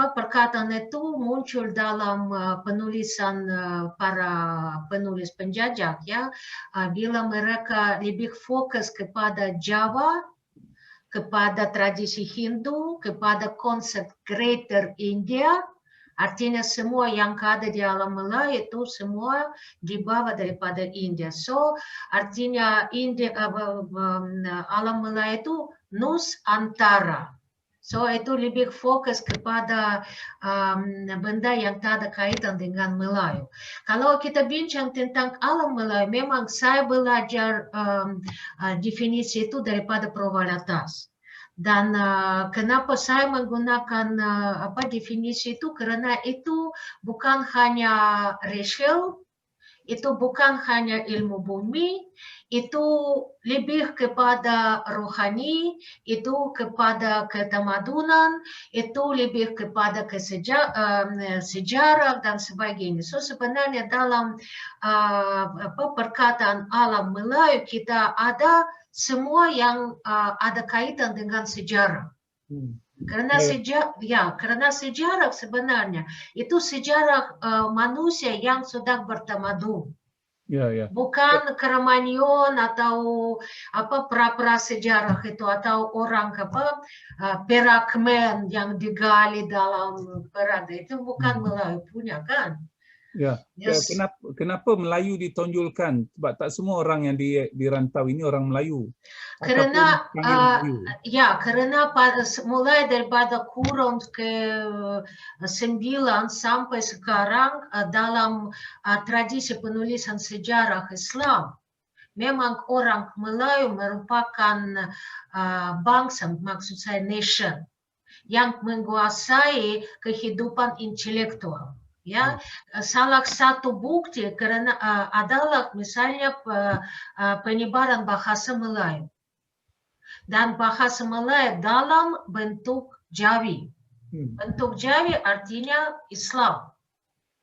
Perkataan itu muncul dalam penulisan para penulis penjajah, ya, bila mereka lebih fokus kepada Jawa, kepada tradisi Hindu, kepada konsep Greater India. Artinya semua yang ada di alam Melayu itu semua dibawa daripada India. So artinya alam Melayu itu Nusantara. So itu lebih fokus kepada benda yang tak ada kaitan dengan Melayu. Kalau kita bincang tentang alam Melayu, memang saya belajar definisi itu daripada Provalatas. Dan kenapa saya menggunakan definisi itu? Karena itu bukan hanya racial, itu bukan hanya ilmu bumi, itu lebih kepada rohani, itu kepada ketamadunan, itu lebih kepada sejarah dan sebagainya. So sebenarnya dalam perkataan alam Melayu kita ada semua yang ada kaitan dengan sejarah. Karena sejarah sebenarnya itu sejarah manusia yang sudah bertamadun. Bukan Cro-Magnon atau pra sejarah itu atau orang perakmen yang digali dalam perada itu bukan Melayu punya kan. Ya. Yes. Kenapa Melayu ditonjolkan? Sebab tak semua orang yang di rantau ini orang Melayu. Kerana Ataupun panggil Melayu. kerana mulai daripada kurun ke-9 sampai sekarang dalam tradisi penulisan sejarah Islam, memang orang Melayu merupakan bangsa, maksud saya nation, yang menguasai kehidupan intelektual. Ya, salah satu bukti kerana adalah misalnya penyebaran bahasa Melayu dan bahasa Melayu dalam bentuk Jawi. Bentuk Jawi artinya Islam.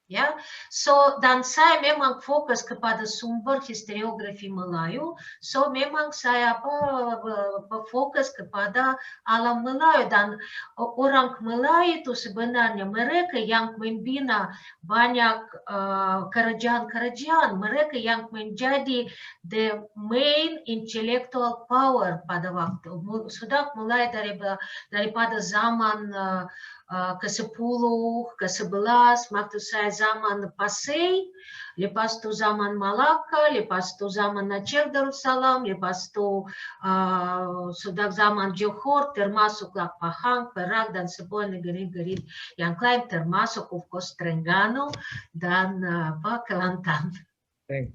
Ya, so dan saya memang fokus kepada sumber historiografi Melayu, so memang saya fokus kepada alam Melayu dan orang Melayu itu sebenarnya mereka yang membina banyak kerajaan-kerajaan, mereka yang menjadi the main intellectual power pada waktu sudah mulai daripada zaman ke-10, ke-11, waktu saya zaman Pasai, lepas tu zaman Malaka, lepas tu zaman Aceh Darussalam, lepas tu sudah zaman Johor, termasuklah Pahang, Perak dan sebuah negeri-negeri yang lain, termasuk of course Terengganu dan Kelantan.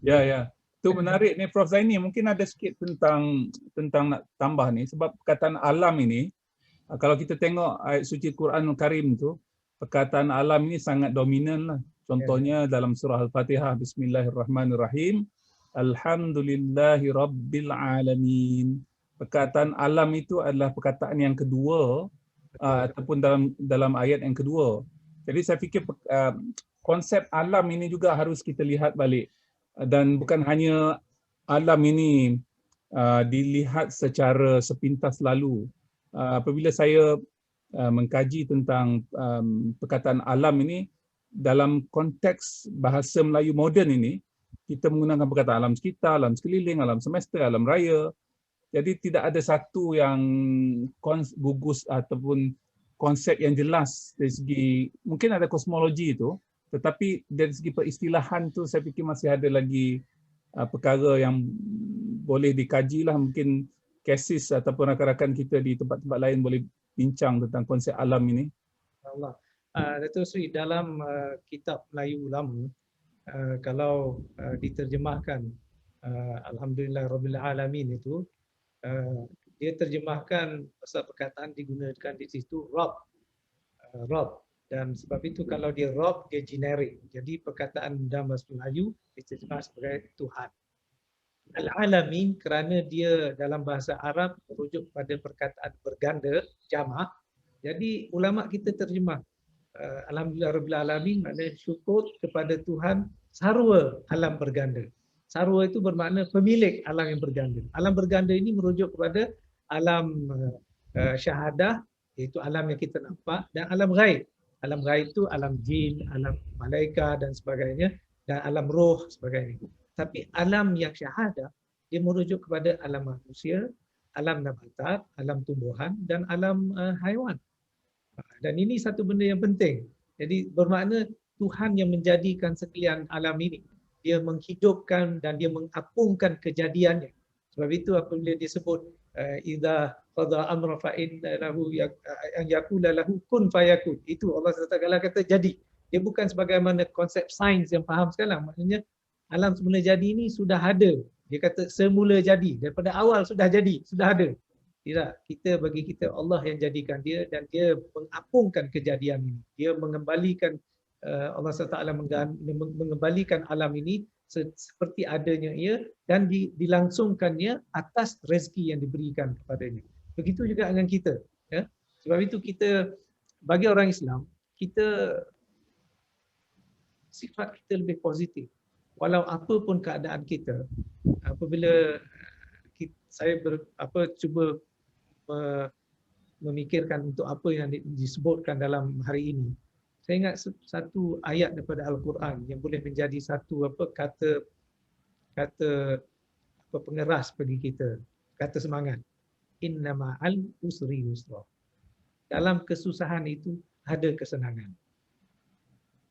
Ya. Itu menarik ni Prof Zaini. Mungkin ada sikit tentang nak tambah ni sebab perkataan alam ini. Kalau kita tengok ayat suci Quranul Karim tu, perkataan alam ini sangat dominan lah. Contohnya dalam surah Al-Fatihah, Bismillahirrahmanirrahim, Alhamdulillahi Rabbil Alamin. Perkataan alam itu adalah perkataan yang kedua ataupun dalam ayat yang kedua. Jadi saya fikir konsep alam ini juga harus kita lihat balik. Dan bukan hanya alam ini dilihat secara sepintas lalu. Apabila saya mengkaji tentang perkataan alam ini dalam konteks bahasa Melayu moden ini, kita menggunakan perkataan alam sekitar, alam sekeliling, alam semesta, alam raya. Jadi tidak ada satu yang gugus ataupun konsep yang jelas dari segi, mungkin ada kosmologi itu, tetapi dari segi peristilahan tu saya fikir masih ada lagi perkara yang boleh dikaji lah. Mungkin Casis ataupun rakan-rakan kita di tempat-tempat lain boleh bincang tentang konsep alam ini. Allah. Dato' Sri, dalam kitab Melayu lama, kalau diterjemahkan Alhamdulillah Rabbil Alamin itu, dia terjemahkan pasal perkataan digunakan di situ Rob. Dan sebab itu kalau dia Rob, dia generik. Jadi perkataan dalam bahasa Melayu diterjemah sebagai Tuhan. Al-Alamin kerana dia dalam bahasa Arab merujuk pada perkataan berganda, jamak. Jadi ulama kita terjemah Alhamdulillah Rabbil Alamin maknanya syukur kepada Tuhan sarwa alam berganda. Sarwa itu bermakna pemilik alam yang berganda. Alam berganda ini merujuk kepada alam syahadah, iaitu alam yang kita nampak, dan alam ghaib. Alam ghaib itu alam jin, alam malaikat dan sebagainya, dan alam roh sebagainya. Tapi alam yang syahadah, dia merujuk kepada alam manusia, alam nabatat, alam tumbuhan dan alam haiwan. Dan ini satu benda yang penting. Jadi bermakna Tuhan yang menjadikan sekalian alam ini. Dia menghidupkan dan dia mengapungkan kejadiannya. Sebab itu apabila disebut idza qada amra fa innahu an yaqula lahu kun fayakun. Itu Allah SWT kata jadi. Dia bukan sebagaimana konsep sains yang faham sekarang. Maksudnya alam semula jadi ini sudah ada. Dia kata semula jadi. Daripada awal sudah jadi, sudah ada. Tidak, bagi kita Allah yang jadikan dia dan dia mengapungkan kejadian ini. Dia mengembalikan, Allah SWT mengembalikan alam ini seperti adanya ia dan dilangsungkannya atas rezeki yang diberikan kepadanya. Begitu juga dengan kita. Ya? Sebab itu kita, bagi orang Islam, sifat kita lebih positif. Walau apa pun keadaan kita, apabila saya cuba memikirkan untuk apa yang disebutkan dalam hari ini, saya ingat satu ayat daripada Al-Quran yang boleh menjadi satu kata pengeras bagi kita, kata semangat. Inna ma'al usri yusra. Dalam kesusahan itu ada kesenangan.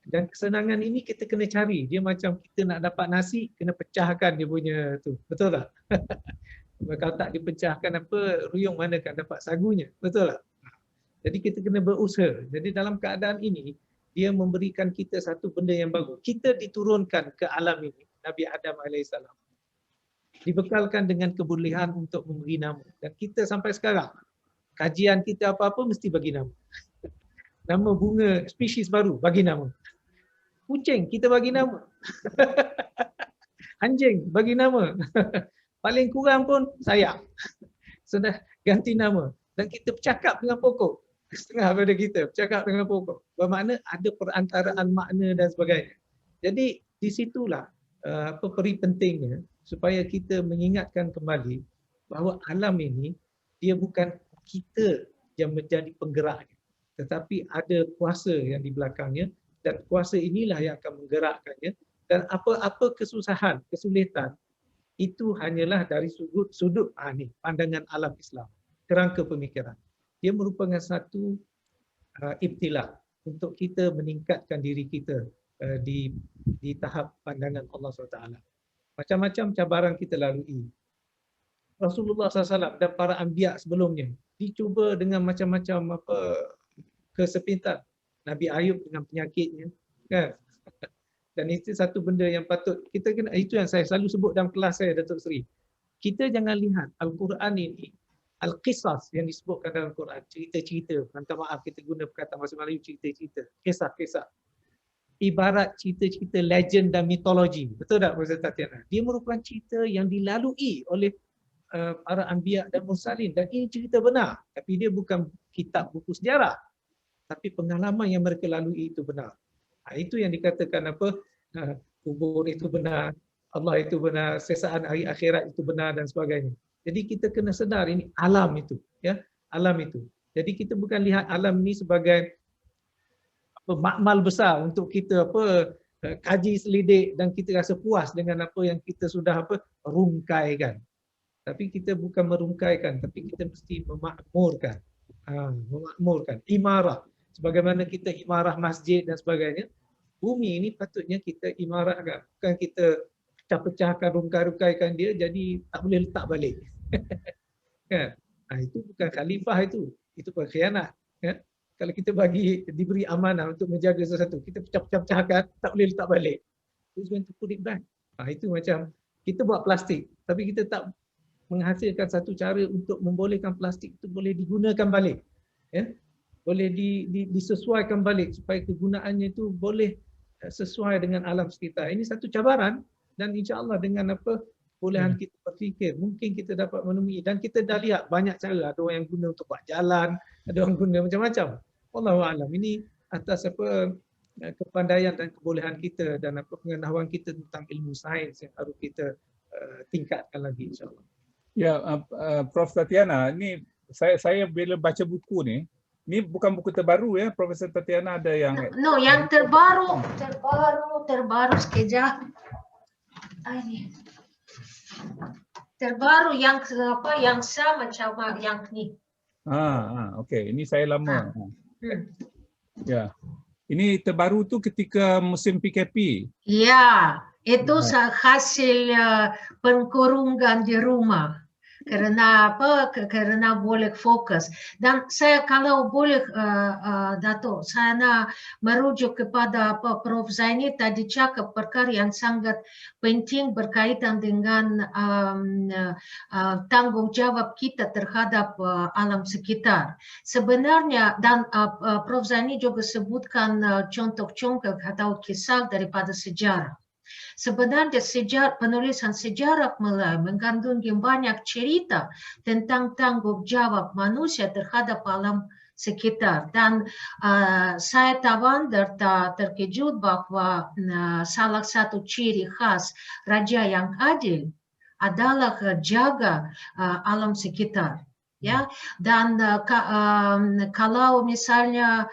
Dan kesenangan ini kita kena cari. Dia macam kita nak dapat nasi, kena pecahkan dia punya tu. Betul tak? Kalau tak dipecahkan apa, ruyung mana kan dapat sagunya. Betul tak? Jadi kita kena berusaha. Jadi dalam keadaan ini, dia memberikan kita satu benda yang bagus. Kita diturunkan ke alam ini, Nabi Adam AS. Dibekalkan dengan kebolehan untuk memberi nama. Dan kita sampai sekarang, kajian kita apa-apa mesti bagi nama. Nama bunga spesies baru, bagi nama. Kucing, kita bagi nama. Anjing, bagi nama. Paling kurang pun sayang. Sudah ganti nama. Dan kita bercakap dengan pokok. Setengah pada kita bercakap dengan pokok. Bermakna ada perantaraan makna dan sebagainya. Jadi di situlah peri pentingnya supaya kita mengingatkan kembali bahawa alam ini dia bukan kita yang menjadi penggeraknya, tetapi ada kuasa yang di belakangnya, dan kuasa inilah yang akan menggerakkannya. Dan apa-apa kesusahan, kesulitan itu hanyalah dari sudut pandangan alam Islam, kerangka pemikiran. Dia merupakan satu ibtila untuk kita meningkatkan diri kita di tahap pandangan Allah SWT. Macam-macam cabaran kita lalui. Rasulullah SAW dan para anbiya sebelumnya dicuba dengan macam-macam kesempatan. Nabi Ayub dengan penyakitnya, kan? Dan itu satu benda yang patut kita kena, itu yang saya selalu sebut dalam kelas saya, Datuk Seri. Kita jangan lihat Al-Quran ini, Al-Qisas yang disebutkan dalam Quran, cerita-cerita, minta maaf kita guna perkataan bahasa Melayu, cerita-cerita, kisah-kisah. Ibarat cerita-cerita legend dan mitologi. Betul tak Profesor Tatiana? Dia merupakan cerita yang dilalui oleh para anbiya dan mursalin, dan ini cerita benar, tapi dia bukan kitab buku sejarah, tapi pengalaman yang mereka lalui itu benar. Itu yang dikatakan kubur itu benar, Allah itu benar, sesaan hari akhirat itu benar dan sebagainya. Jadi kita kena sedar ini alam itu, ya, alam itu. Jadi kita bukan lihat alam ini sebagai makmal besar untuk kita kaji selidik dan kita rasa puas dengan apa yang kita sudah rungkaikan. Tapi kita bukan merungkaikan, tapi kita mesti memakmurkan. Memakmurkan, imarah. Sebagaimana kita imarah masjid dan sebagainya, bumi ini patutnya kita imarahkan. Bukan kita pecah-pecahkan, rungkai-rungkaikan dia jadi tak boleh letak balik. Kan? Itu bukan khalifah itu pengkhianat. Kan? Kalau kita diberi amanah untuk menjaga sesuatu, kita pecah-pecahkan, tak boleh letak balik. It's going to put it back. Itu macam kita buat plastik, tapi kita tak menghasilkan satu cara untuk membolehkan plastik itu boleh digunakan balik. Ya? Boleh disesuaikan balik supaya kegunaannya itu boleh sesuai dengan alam sekitar. Ini satu cabaran, dan insya-Allah dengan bolehan kita berfikir, mungkin kita dapat menemui, dan kita dah lihat banyak cara. Ada orang yang guna untuk buat jalan, ada orang guna macam-macam. Wallahu a'lam. Ini atas kepandaian dan kebolehan kita dan pengetahuan kita tentang ilmu sains yang harus kita tingkatkan lagi, insya-Allah. Ya, Prof Tatiana, ini saya bila baca buku ni, ini bukan buku terbaru ya, Profesor Tatiana, ada yang yang terbaru sekejap. Ini terbaru yang sama macam yang ni. Okey, ini saya lama. Ya. Ini terbaru tu ketika musim PKP. Ya, itu hasil pengkurungan di rumah. Karena boleh fokus. Dan saya kalau boleh Dato', saya nak merujuk kepada Prof Zaini tadi cakap perkara yang sangat penting berkaitan dengan tanggungjawab kita terhadap alam sekitar. Sebenarnya, dan Prof Zaini juga sebutkan contoh-contoh atau kisah daripada sejarah. Sebenarnya penulisan sejarah Melayu mengandungi banyak cerita tentang tanggung jawab manusia terhadap alam sekitar. Dan saya terkejut bahwa salah satu ciri khas raja yang adil adalah jaga alam sekitar. Ya, dan kalau misalnya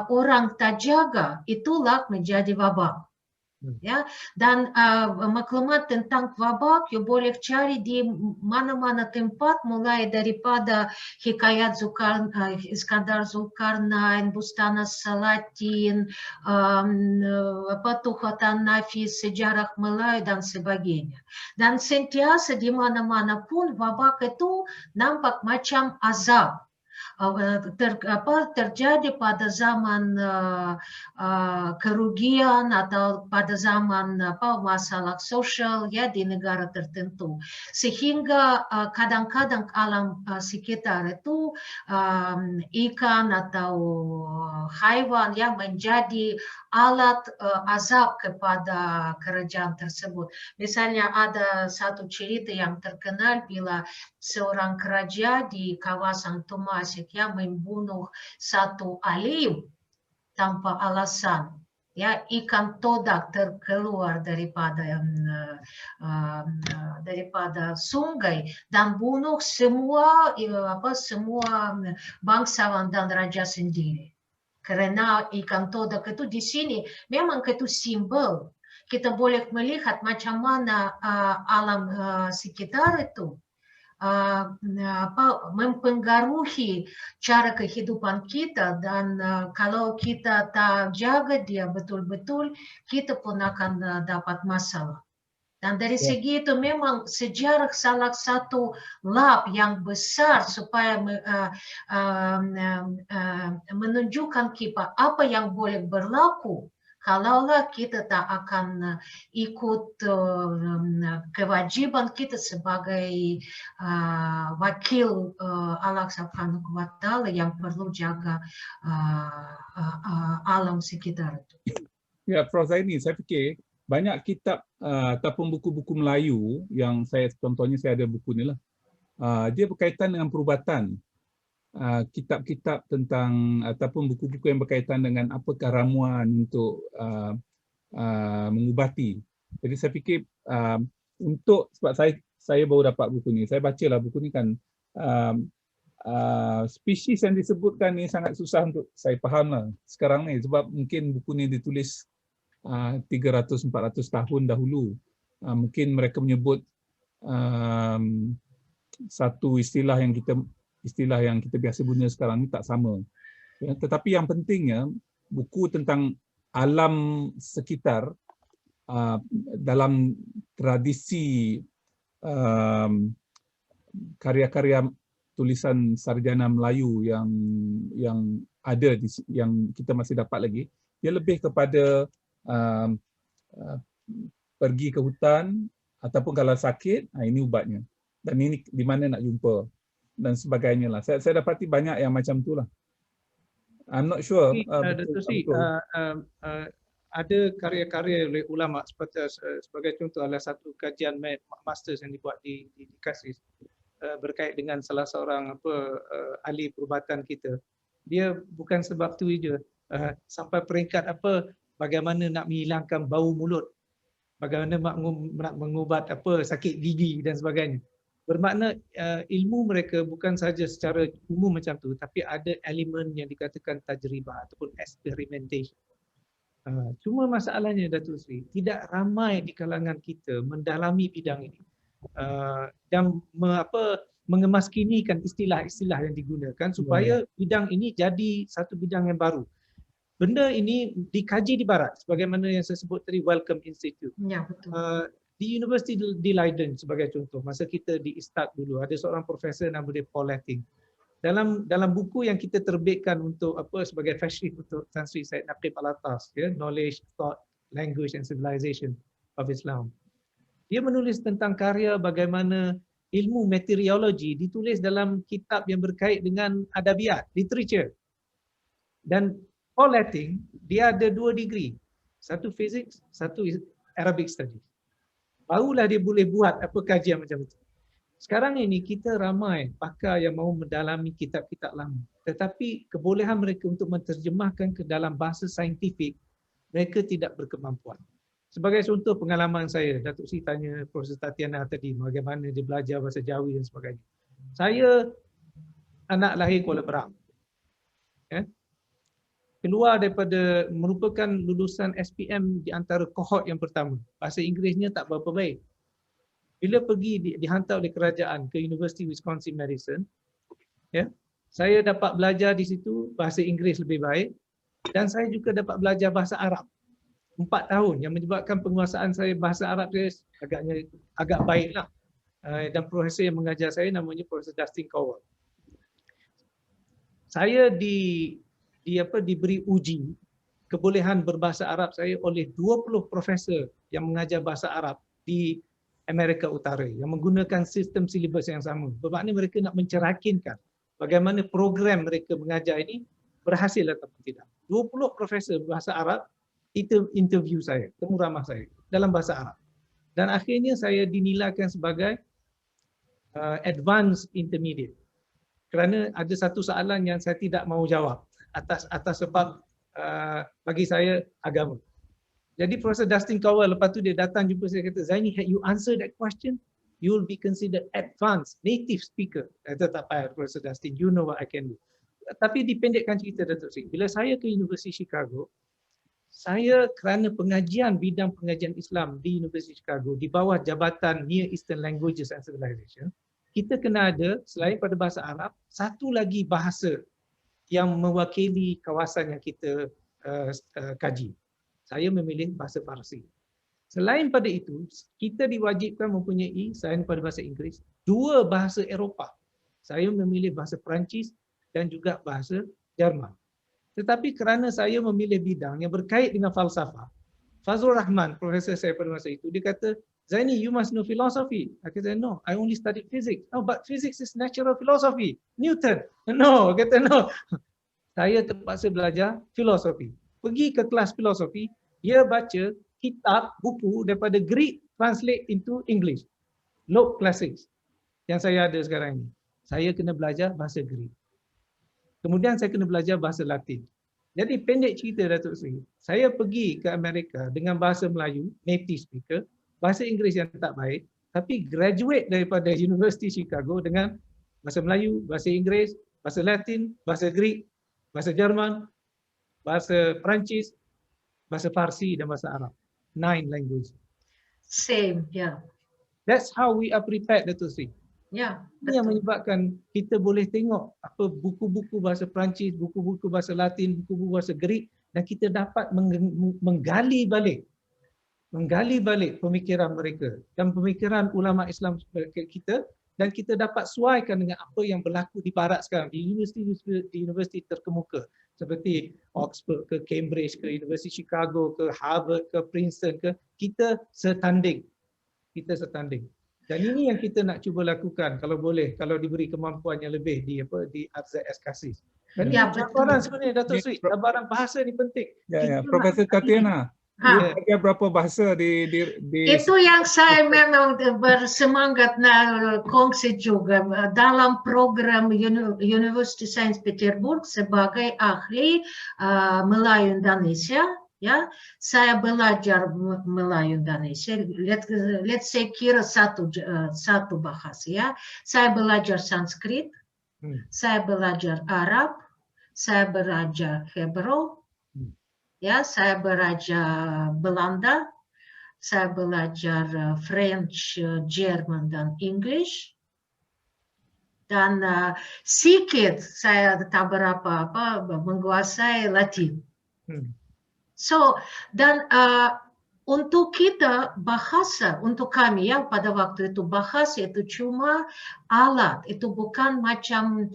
orang tak jaga, itulah menjadi wabak. Ya, dan maklumat tentang wabak you boleh cari di mana-mana tempat, mulai daripada Hikayat Iskandar Zulkarnain, Bustana Salatin, Tuhatan Nafis, Sejarah Melayu dan sebagainya. Dan sentiasa di mana-mana pun wabak itu nampak macam azab. Terjadi pada zaman kerugian atau pada zaman masalah sosial ya di negara tertentu, sehingga kadang-kadang alam sekitar itu ikan atau haiwan yang menjadi alat azab kepada kerajaan tersebut. Misalnya ada satu cerita yang terkenal bila seorang raja di kawasan Tomasik yang membunuh satu alim tanpa alasan. Ya, ikan todak terkeluar daripada sungai dan bunuh semua bangsawan dan raja sendiri. Karena ikan todak itu di sini memang itu simbol. Kita boleh melihat macam mana alam sekitar itu mempengaruhi cara kehidupan kita, dan kalau kita tak jaga dia betul-betul, kita pun akan dapat masalah. Dan dari segi itu memang sejarah salah satu lab yang besar supaya menunjukkan kita apa yang boleh berlaku kalaulah kita tak akan ikut kewajiban kita sebagai wakil Allah Subhanahu wa Ta'ala yang perlu jaga alam sekitar itu. Ya, Prof Zaini, saya fikir banyak kitab ataupun buku-buku Melayu yang contohnya saya ada buku ni lah. Dia berkaitan dengan perubatan. Kitab-kitab tentang ataupun buku-buku yang berkaitan dengan apakah ramuan untuk mengubati. Jadi saya fikir sebab saya baru dapat buku ni, saya bacalah buku ni kan, spesies yang disebutkan ni sangat susah untuk saya faham lah sekarang ni, sebab mungkin buku ni ditulis 300-400 tahun dahulu. Mungkin mereka menyebut satu istilah yang kita biasa guna sekarang ni tak sama. Ya, tetapi yang pentingnya buku tentang alam sekitar dalam tradisi karya-karya tulisan sarjana Melayu yang ada yang kita masih dapat lagi, dia lebih kepada pergi ke hutan ataupun kalau sakit, ini ubatnya. Dan ini di mana nak jumpa dan sebagainya lah. Saya dapati banyak yang macam tu lah. I'm not sure. Ada karya-karya oleh ulama sebagai contoh adalah satu kajian masters yang dibuat di Kasis berkait dengan salah seorang ahli perubatan kita. Dia bukan sebab tu je, sampai peringkat bagaimana nak menghilangkan bau mulut, bagaimana nak mengubat sakit gigi dan sebagainya. Bermakna ilmu mereka bukan saja secara umum macam tu, tapi ada elemen yang dikatakan tajribah ataupun experimentation. Cuma masalahnya Datuk Seri, tidak ramai di kalangan kita mendalami bidang ini dan mengemaskinikan istilah-istilah yang digunakan supaya bidang ini jadi satu bidang yang baru. Benda ini dikaji di barat sebagaimana yang saya sebut tadi, Wellcome Institute. Ya, betul. Di Universiti di Leiden sebagai contoh, masa kita di ISTAT dulu, ada seorang profesor nama dia Paul Letting. Dalam buku yang kita terbitkan untuk sebagai flagship untuk Tan Sri Syed Naqib Al-Atas, Knowledge, Thought, Language and Civilization of Islam. Dia menulis tentang karya bagaimana ilmu meteorologi ditulis dalam kitab yang berkait dengan adabiat, literature. Dan Paul Letting, dia ada 2 degree. Satu physics, satu Arabic studies. Barulah dia boleh buat kajian macam itu. Sekarang ini kita ramai pakar yang mahu mendalami kitab-kitab lama. Tetapi kebolehan mereka untuk menterjemahkan ke dalam bahasa saintifik, mereka tidak berkemampuan. Sebagai contoh pengalaman saya, Datuk Sri tanya Profesor Tatiana tadi bagaimana dia belajar bahasa Jawi dan sebagainya. Saya anak lahir Kuala Berang. keluar daripada merupakan lulusan SPM di antara kohort yang pertama. Bahasa Inggerisnya tak berapa baik. Bila pergi dihantar oleh kerajaan ke University Wisconsin-Madison, ya, saya dapat belajar di situ bahasa Inggeris lebih baik dan saya juga dapat belajar bahasa Arab 4 tahun yang menyebabkan penguasaan saya bahasa Arab saya agak baiklah. Dan profesor yang mengajar saya namanya Profesor Dustin Cowell. Saya diberi uji kebolehan berbahasa Arab saya oleh 20 profesor yang mengajar bahasa Arab di Amerika Utara yang menggunakan sistem silibus yang sama. Bermakna mereka nak mencerakinkan bagaimana program mereka mengajar ini berhasil atau tidak. 20 profesor bahasa Arab itu interview saya, temu ramah saya dalam bahasa Arab. Dan akhirnya saya dinilaikan sebagai advanced intermediate. Kerana ada satu soalan yang saya tidak mahu jawab atas sebab bagi saya agama. Jadi Profesor Dustin Cowell lepas tu dia datang jumpa saya kata, Zaini, had you answer that question, you will be considered advanced native speaker. Kata tak payah Profesor Dustin, you know what I can do. Tapi dipendekkan cerita Datuk Seri. Bila saya ke University Chicago, saya kerana bidang pengajian Islam di University Chicago di bawah Jabatan Near Eastern Languages and Civilization, kita kena ada selain pada bahasa Arab, satu lagi bahasa yang mewakili kawasan yang kita kaji. Saya memilih bahasa Parsi. Selain pada itu, kita diwajibkan mempunyai selain pada bahasa Inggeris, 2 bahasa Eropah. Saya memilih bahasa Perancis dan juga bahasa Jerman. Tetapi kerana saya memilih bidang yang berkait dengan falsafah, Fazlur Rahman, profesor saya pada masa itu, dia kata, Zaini, you must know philosophy. I kata, no, I only studied physics. Oh, but physics is natural philosophy. Newton. No, kata no. Saya terpaksa belajar filosofi. Pergi ke kelas filosofi, dia baca kitab, buku daripada Greek translate into English. Loeb Classics yang saya ada sekarang ini. Saya kena belajar bahasa Greek. Kemudian saya kena belajar bahasa Latin. Jadi pendek cerita Datuk Seri, saya pergi ke Amerika dengan bahasa Melayu, native speaker, bahasa Inggeris yang tak baik, tapi graduate daripada University Chicago dengan bahasa Melayu, bahasa Inggeris, bahasa Latin, bahasa Greek, bahasa Jerman, bahasa Perancis, bahasa Parsi dan bahasa Arab. 9 language. Same, yeah. That's how we are prepared, Datuk Seri. Yeah, Ini yang menyebabkan kita boleh tengok apa buku-buku bahasa Perancis, buku-buku bahasa Latin, buku-buku bahasa Greek dan kita dapat menggali balik pemikiran mereka dan pemikiran ulama Islam kita dan kita dapat sesuaikan dengan apa yang berlaku di barat sekarang di universiti terkemuka seperti Oxford ke Cambridge ke University Chicago ke Harvard ke Princeton ke kita setanding. Dan ini yang kita nak cuba lakukan kalau boleh, kalau diberi kemampuan yang lebih di RZS Kasih. Dan ya, cabaran sebenarnya Datuk Seri, cabaran bahasa ni penting. Ya, Profesor Tatiana, ada berapa bahasa di itu yang saya memang bersemangat nak kongsi juga dalam program University Sains Petersburg sebagai ahli Melayu Indonesia. Ya, saya belajar Melayu Indonesia. Let's say kira satu bahasa. Ya, saya belajar Sanskrit, saya belajar Arab, saya belajar Hebrew, ya, saya belajar Belanda, saya belajar French, Jerman dan English. Dan sedikit saya tak berapa menguasai Latin. So, dan untuk kita bahasa, untuk kami yang pada waktu itu bahasa itu cuma alat, itu bukan macam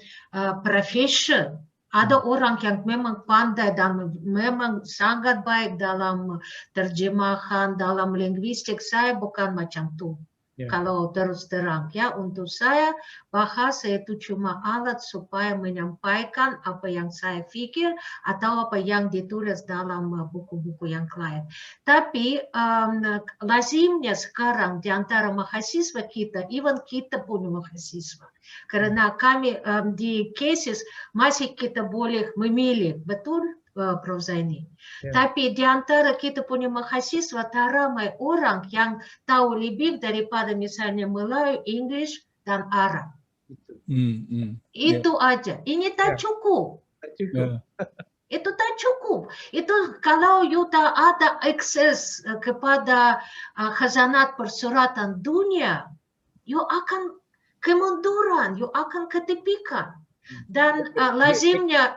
profession. Ada orang yang memang pandai dan memang sangat baik dalam terjemahan, dalam linguistik. Saya bukan macam itu. Yeah. Kalau terus terang ya, untuk saya bahasa itu cuma alat supaya menyampaikan apa yang saya pikir atau apa yang ditulis dalam buku-buku yang lain. Tapi lazimnya sekarang di antara mahasiswa kita, even kita punya mahasiswa, karena kami di cases masih kita boleh memilih, betul? Prof Zaini. Yeah. Tapi di antara kita punya mahasiswa tak ramai orang yang tahu lebih daripada misalnya Melayu, English dan Arab. Itu aja. Ini tak cukup. Itu tak cukup. Itu kalau you tak ada akses kepada khazanat persuratan dunia, you akan kemunduran, you akan ketepikan. Dan lazimnya,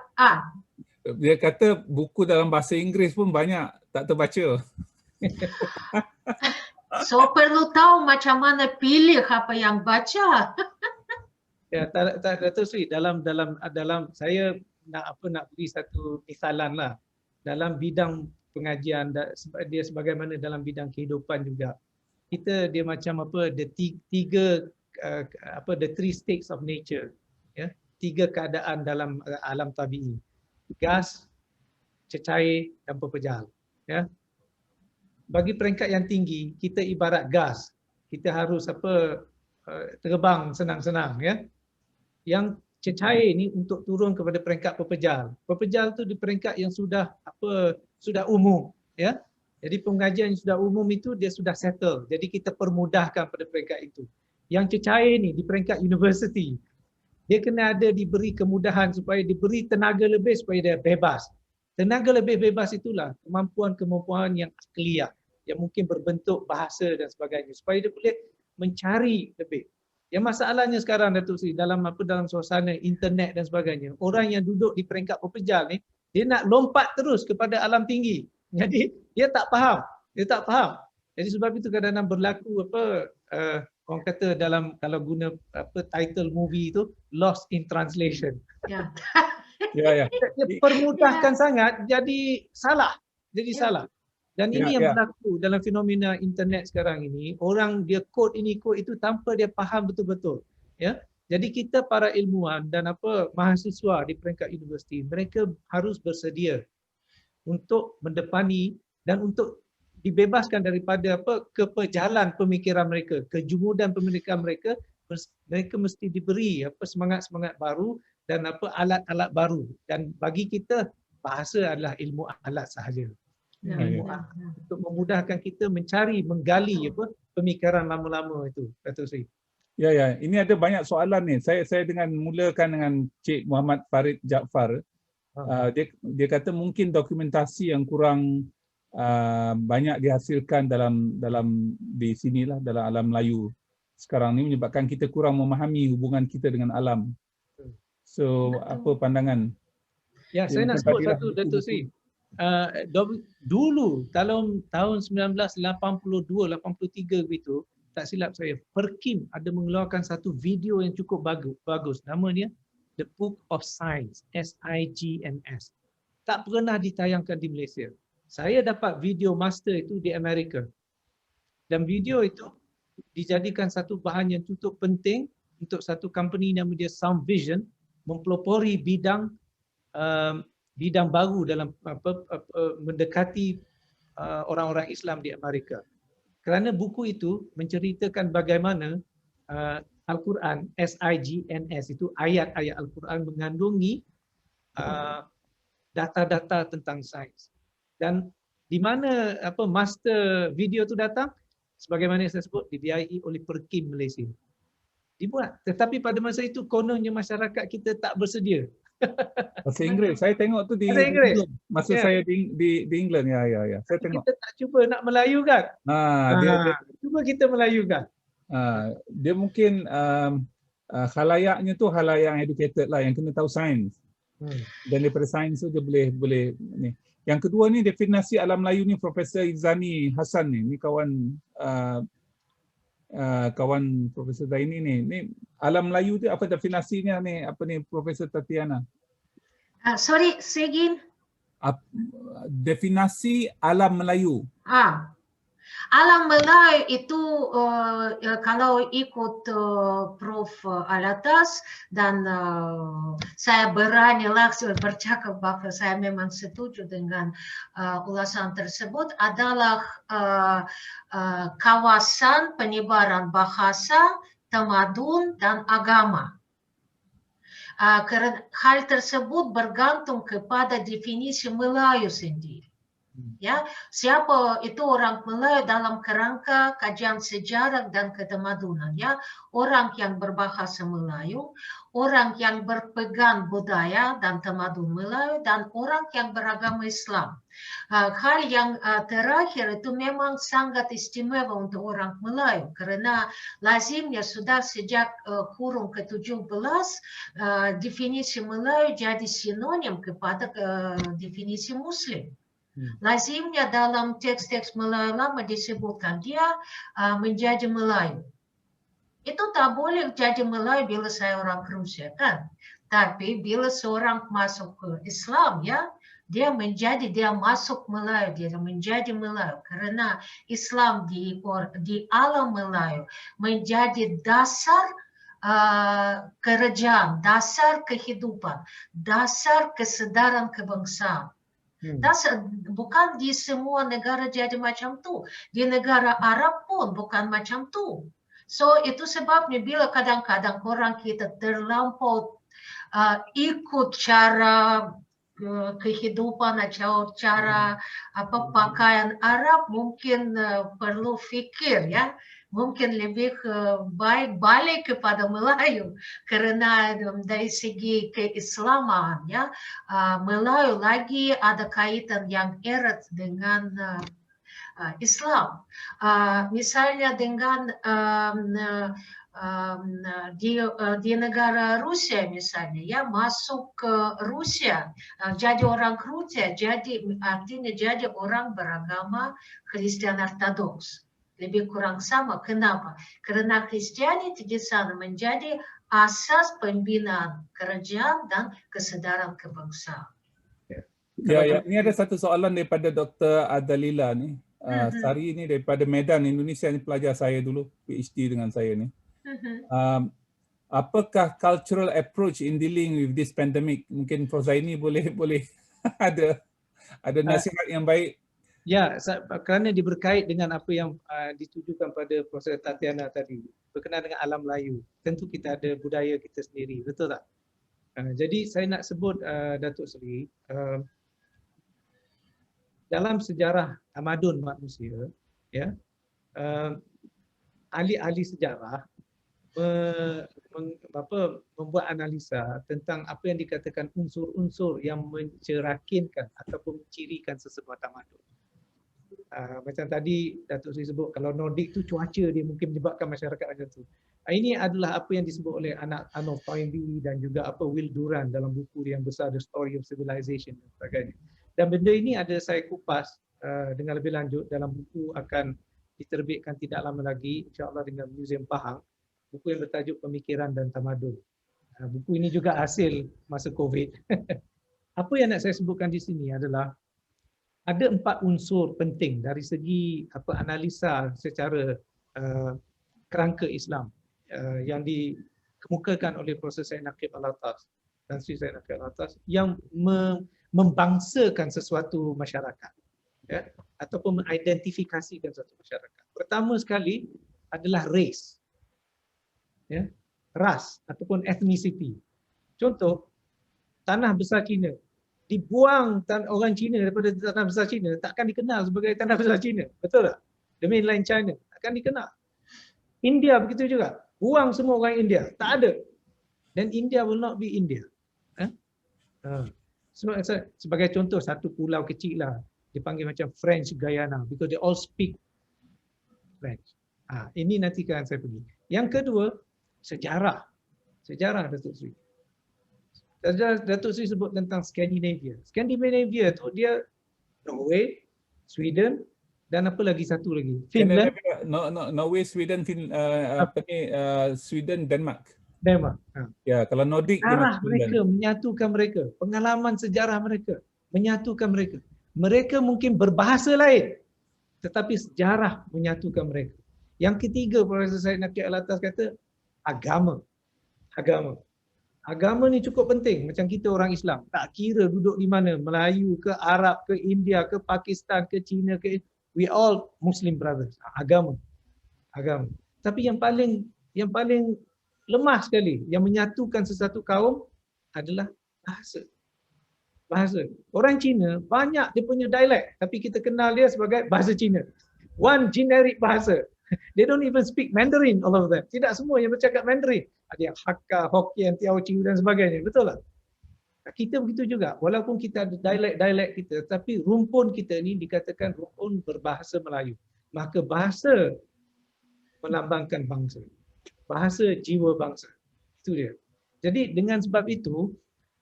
dia kata buku dalam bahasa Inggeris pun banyak tak terbaca. So perlu tahu macam mana pilih apa yang baca. Ya, Dato' Sri, dalam saya nak beri satu misalan lah. Dalam bidang pengajian, dia sebagaimana dalam bidang kehidupan juga. Dia macam the three states of nature. Ya, 3 keadaan dalam alam tabi'i. Gas, cecair dan pepejal. Ya. Bagi peringkat yang tinggi, kita ibarat gas. Kita harus terbang senang-senang, ya. Yang cecair ni untuk turun kepada peringkat pepejal. Pepejal tu di peringkat yang sudah umum, ya. Jadi pengajian yang sudah umum itu dia sudah settle. Jadi kita permudahkan pada peringkat itu. Yang cecair ni di peringkat university. Dia kena diberi kemudahan supaya diberi tenaga lebih supaya dia bebas. Tenaga lebih bebas itulah kemampuan-kemampuan yang akliyah, yang mungkin berbentuk bahasa dan sebagainya, supaya dia boleh mencari lebih. Yang masalahnya sekarang, Datuk Sri, dalam suasana internet dan sebagainya, orang yang duduk di peringkat pepejal ni, dia nak lompat terus kepada alam tinggi. Jadi dia tak faham. Jadi sebab itu kadang-kadang berlaku orang kata kalau guna title movie itu, lost in translation. Ya. Ya. Dia permudahkan sangat jadi salah. Salah. Dan ini yang berlaku dalam fenomena internet sekarang ini. Orang dia kod ini, kod itu tanpa dia faham betul-betul. Ya. Jadi kita para ilmuwan dan mahasiswa di peringkat universiti, mereka harus bersedia untuk mendepani dan untuk dibebaskan daripada kepejalan pemikiran mereka, kejumudan pemikiran mereka. Mereka mesti diberi semangat-semangat baru dan alat-alat baru. Dan bagi kita, bahasa adalah ilmu alat sahaja. Untuk memudahkan kita menggali pemikiran lama-lama itu, Datuk Sri. Ya, ini ada banyak soalan ni. Saya mulakan dengan Cik Muhammad Farid Jaafar. Dia kata mungkin dokumentasi yang kurang banyak dihasilkan dalam di sinilah, dalam alam Melayu sekarang ni, menyebabkan kita kurang memahami hubungan kita dengan alam. So, apa pandangan? Ya, saya nak sebut satu, Datuk Sri. Dulu tahun 1982-83 begitu, tak silap saya, Perkim ada mengeluarkan satu video yang cukup bagus. Nama dia The Book of Signs, SIGNS. Tak pernah ditayangkan di Malaysia. Saya dapat video master itu di Amerika. Dan video itu dijadikan satu bahan yang cukup penting untuk satu company nama dia Sound Vision mempelopori bidang baru dalam mendekati orang-orang Islam di Amerika. Kerana buku itu menceritakan bagaimana Al-Quran, SIGNS itu, ayat-ayat Al-Quran mengandungi data-data tentang sains. Dan di mana master video itu datang, sebagaimana yang saya sebut, dibiayai oleh Perkim Malaysia. Dibuat. Tetapi pada masa itu kononnya masyarakat kita tak bersedia. Bahasa Inggeris. Saya tengok tu di England. Masa saya di England. Ya. Saya tengok. Kita tak cuba nak melayukan. Cuba kita melayukan. Dia mungkin khalayaknya tu khalayak yang educated lah, yang kena tahu sains. Dan daripada sains tu dia boleh ni. Yang kedua ni, definisi alam Melayu ni Profesor Izani Hassan ni kawan Profesor Zaini ni alam Melayu tu apa definisinya ni, Profesor Tatiana? Sorry, Segin. Definisi alam Melayu. Alam Melayu itu kalau ikut Prof Alatas dan saya beranilah bercakap bahwa saya memang setuju dengan ulasan tersebut, adalah kawasan penyebaran bahasa, tamadun dan agama. Hal tersebut bergantung kepada definisi Melayu sendiri. Ya, siapa itu orang Melayu dalam kerangka kajian sejarah dan ketamadunan, ya, orang yang berbahasa Melayu, orang yang berpegang budaya dan tamadun Melayu, dan orang yang beragama Islam. Hal yang terakhir itu memang sangat istimewa untuk orang Melayu karena lazimnya sudah sejak kurun ke-17 definisi Melayu jadi sinonim kepada definisi Muslim. Lazimnya dalam teks-teks Melayu lama disebutkan dia menjadi Melayu. Itu tak boleh jadi Melayu bila saya orang Rusia kan. Tapi bila seorang masuk ke Islam, ya, dia masuk Melayu, dia menjadi Melayu karena Islam di alam Melayu menjadi dasar kerajaan, dasar kehidupan, dasar kesedaran kebangsaan. Bukan di semua negara jadi macam tu. Di negara Arab pun bukan macam tu. So itu sebabnya bila kadang-kadang orang kita terlampau ikut cara kehidupan atau cara pakaian Arab, mungkin perlu fikir, ya. Mungkin lebih baik balik kepada Melayu karena dari segi keislaman, ya, Melayu lagi ada kaitan yang erat dengan Islam. Misalnya dengan di negara Rusia misalnya, ya, masuk ke Rusia, jadi orang Rusia, jadi artinya jadi orang beragama Kristen Ortodoks. Lebih kurang sama. Kenapa? Karena Kristiani di sana menjadi asas pembinaan kerajaan dan kesedaran kebangsaan. Ya, ini ada satu soalan daripada Dr. Adalila ni. Sari ni daripada Medan, Indonesia ni, pelajar saya dulu, PhD dengan saya ni. Apakah cultural approach in dealing with this pandemic? Mungkin Prof Zaini boleh ada nasihat yang baik. Ya, kerana berkait dengan apa yang ditujukan pada Profesor Tatiana tadi, berkenaan dengan alam Melayu. Tentu kita ada budaya kita sendiri, betul tak? Jadi saya nak sebut Datuk Seri, dalam sejarah tamadun manusia, ya, ahli-ahli sejarah membuat analisa tentang apa yang dikatakan unsur-unsur yang mencerakinkan ataupun mencirikan sesebuah tamadun. Macam tadi Datuk Seri sebut, kalau Nordik tu cuaca dia mungkin menyebabkan masyarakat macam tu. Ini adalah apa yang disebut oleh anak Arnold Toynbee dan juga Will Durant dalam buku yang besar The Story of Civilization dan sebagainya. Dan benda ini ada saya kupas dengan lebih lanjut dalam buku akan diterbitkan tidak lama lagi, insya-Allah dengan Museum Pahang, buku yang bertajuk Pemikiran dan Tamadun. Buku ini juga hasil masa COVID. Apa yang nak saya sebutkan di sini adalah ada 4 unsur penting dari segi analisa secara kerangka Islam yang dikemukakan oleh Prof. Syed Naqib Al-Atas dan Sri Syed Naqib Al-Atas yang membangsakan sesuatu masyarakat, ya, ataupun mengidentifikasikan suatu masyarakat. Pertama sekali adalah race, ya, ras ataupun ethnicity. Contoh, tanah besar China, dibuang orang Cina daripada tanah besar Cina, takkan dikenal sebagai tanah besar Cina, betul tak? The mainland China takkan dikenal. India begitu juga, buang semua orang India, tak ada. Dan India will not be India. Sebagai contoh, satu pulau kecil lah dipanggil macam French Guyana because they all speak French. Ini nanti kan saya pergi. Yang kedua, sejarah. Sejarah Datuk Seri. Datuk Seri sebut tentang Scandinavia. Scandinavia tu dia Norway, Sweden dan apa lagi satu lagi? Finland. Norway, Sweden, Sweden, Denmark. Denmark. Ya, kalau Nordic sejarah mereka menyatukan mereka, pengalaman sejarah mereka menyatukan mereka. Mereka mungkin berbahasa lain, tetapi sejarah menyatukan mereka. Yang ketiga, Profesor Syed Naqib Al-Atas kata agama. Agama ni cukup penting. Macam kita orang Islam, tak kira duduk di mana, Melayu ke Arab ke India ke Pakistan ke China ke, we all Muslim brothers. Agama. Tapi yang paling lemah sekali yang menyatukan sesatu kaum adalah bahasa. bahasa. Orang Cina banyak dia punya dialek, tapi kita kenal dia sebagai bahasa Cina. One generic bahasa. They don't even speak Mandarin, all of them. Tidak semua yang bercakap Mandarin. Ada yang Hakka, Hokkien, Teochew dan sebagainya. Betul tak? Kita begitu juga. Walaupun kita ada dialek-dialek kita, tapi rumpun kita ni dikatakan rumpun berbahasa Melayu. Maka bahasa melambangkan bangsa. Bahasa jiwa bangsa. Itu dia. Jadi dengan sebab itu,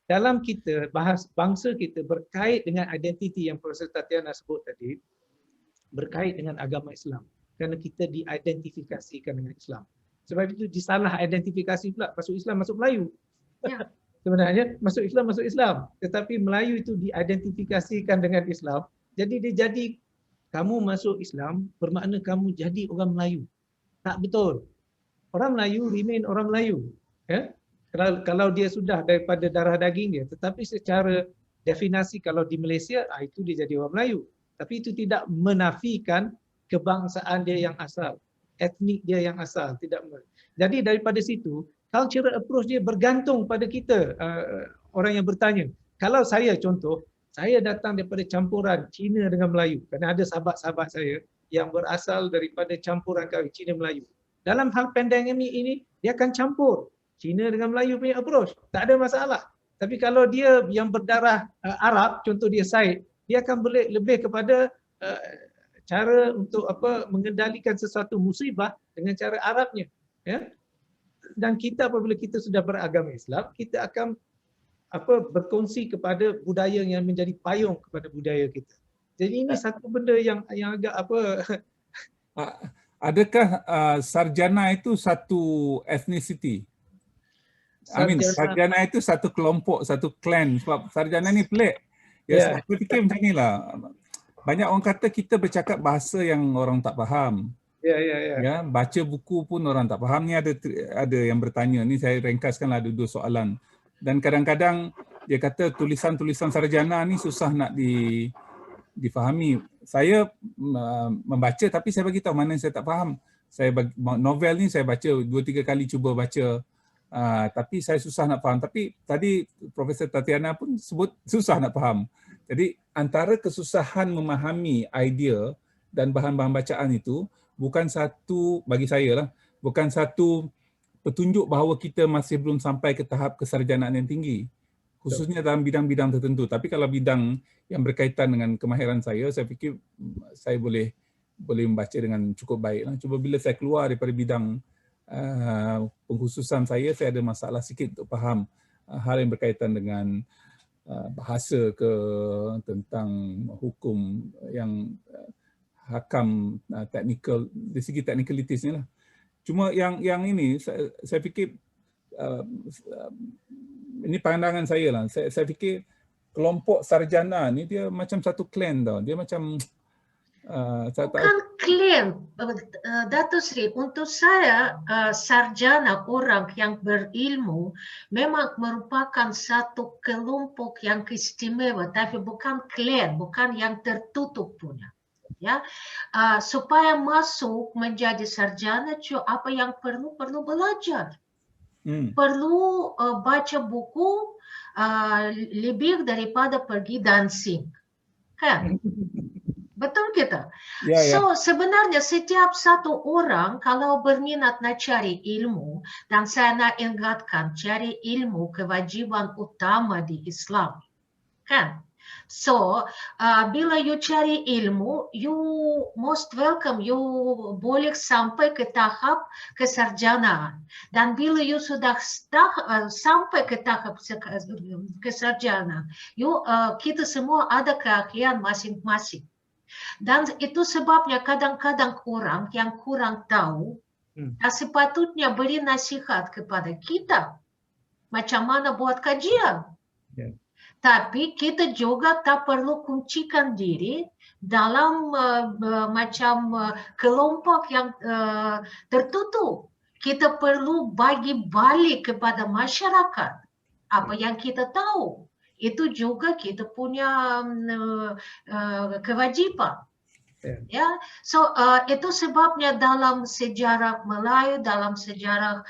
dalam kita bahas bangsa kita berkait dengan identiti yang Profesor Tatiana sebut tadi, berkait dengan agama Islam. Kerana kita diidentifikasikan dengan Islam. Sebab itu disalah identifikasi pula, masuk Islam, masuk Melayu. Ya. Sebenarnya masuk Islam, masuk Islam. Tetapi Melayu itu diidentifikasikan dengan Islam. Jadi dia jadi, kamu masuk Islam bermakna kamu jadi orang Melayu. Tak betul. Orang Melayu remain orang Melayu. Ya? Kalau dia sudah daripada darah daging dia, tetapi secara definasi kalau di Malaysia, itu dia jadi orang Melayu. Tapi itu tidak menafikan kebangsaan dia yang asal, etnik dia yang asal. Jadi daripada situ, cultural approach dia bergantung pada kita, orang yang bertanya. Kalau saya contoh, saya datang daripada campuran Cina dengan Melayu. Kerana ada sahabat-sahabat saya yang berasal daripada campuran kahwin Cina-Melayu. Dalam hal pandemik ini, dia akan campur Cina dengan Melayu punya approach. Tak ada masalah. Tapi kalau dia yang berdarah Arab, contoh dia Said, dia akan lebih kepada cara untuk mengendalikan sesuatu musibah dengan cara Arabnya. Ya? Dan kita apabila kita sudah beragama Islam, kita akan berkongsi kepada budaya yang menjadi payung kepada budaya kita. Jadi ini satu benda yang agak Adakah sarjana itu satu ethnicity? Sarjana itu satu kelompok, satu clan. Sebab sarjana ni pelik. Ya, saya fikir macam inilah. Banyak orang kata kita bercakap bahasa yang orang tak faham. Ya, baca buku pun orang tak faham. Ni ada yang bertanya. Ni saya ringkaskanlah ada 2 soalan. Dan kadang-kadang dia kata tulisan-tulisan sarjana ni susah nak difahami. Saya membaca tapi saya bagi tahu mana saya tak faham. Novel ni saya baca 2-3 kali cuba baca. Tapi saya susah nak faham. Tapi tadi Profesor Tatiana pun sebut susah nak faham. Jadi antara kesusahan memahami idea dan bahan-bahan bacaan itu bukan satu, bagi saya lah, bukan satu petunjuk bahawa kita masih belum sampai ke tahap kesarjanaan yang tinggi. Khususnya dalam bidang-bidang tertentu. Tapi kalau bidang yang berkaitan dengan kemahiran saya fikir saya boleh membaca dengan cukup baik. Cuba bila saya keluar daripada bidang pengkhususan saya ada masalah sikit untuk faham hal yang berkaitan dengan bahasa ke tentang hukum yang hakam teknikal, dari segi technicalities ni lah. Cuma yang ini saya fikir ini pandangan saya lah. Saya fikir kelompok sarjana ni dia macam satu clan tau. Dia macam bukan clan, Datuk Sri. Untuk saya, sarjana, orang yang berilmu memang merupakan satu kelompok yang istimewa, tapi bukan clan, bukan yang tertutup punya. Ya, supaya masuk menjadi sarjana, apa yang perlu belajar, perlu baca buku lebih daripada pergi dancing, kan? Betul kita. So sebenarnya setiap satu orang kalau berminat nak cari ilmu, dan saya nak ingatkan cari ilmu kewajiban utama di Islam, kan? So bila you cari ilmu, you most welcome, you boleh sampai ke tahap kesarjanaan. Dan bila you sudah sampai ke tahap kesarjanaan, kita semua ada keahlian masing-masing. Dan itu sebabnya kadang-kadang orang yang kurang tahu sepatutnya beri nasihat kepada kita macam mana buat kajian. Tapi kita juga tak perlu kuncikan diri dalam macam kelompok yang tertutup. Kita perlu bagi balik kepada masyarakat apa yang kita tahu. Itu juga kita punya kewajiban. Ya, so itu sebabnya dalam sejarah Melayu, dalam sejarah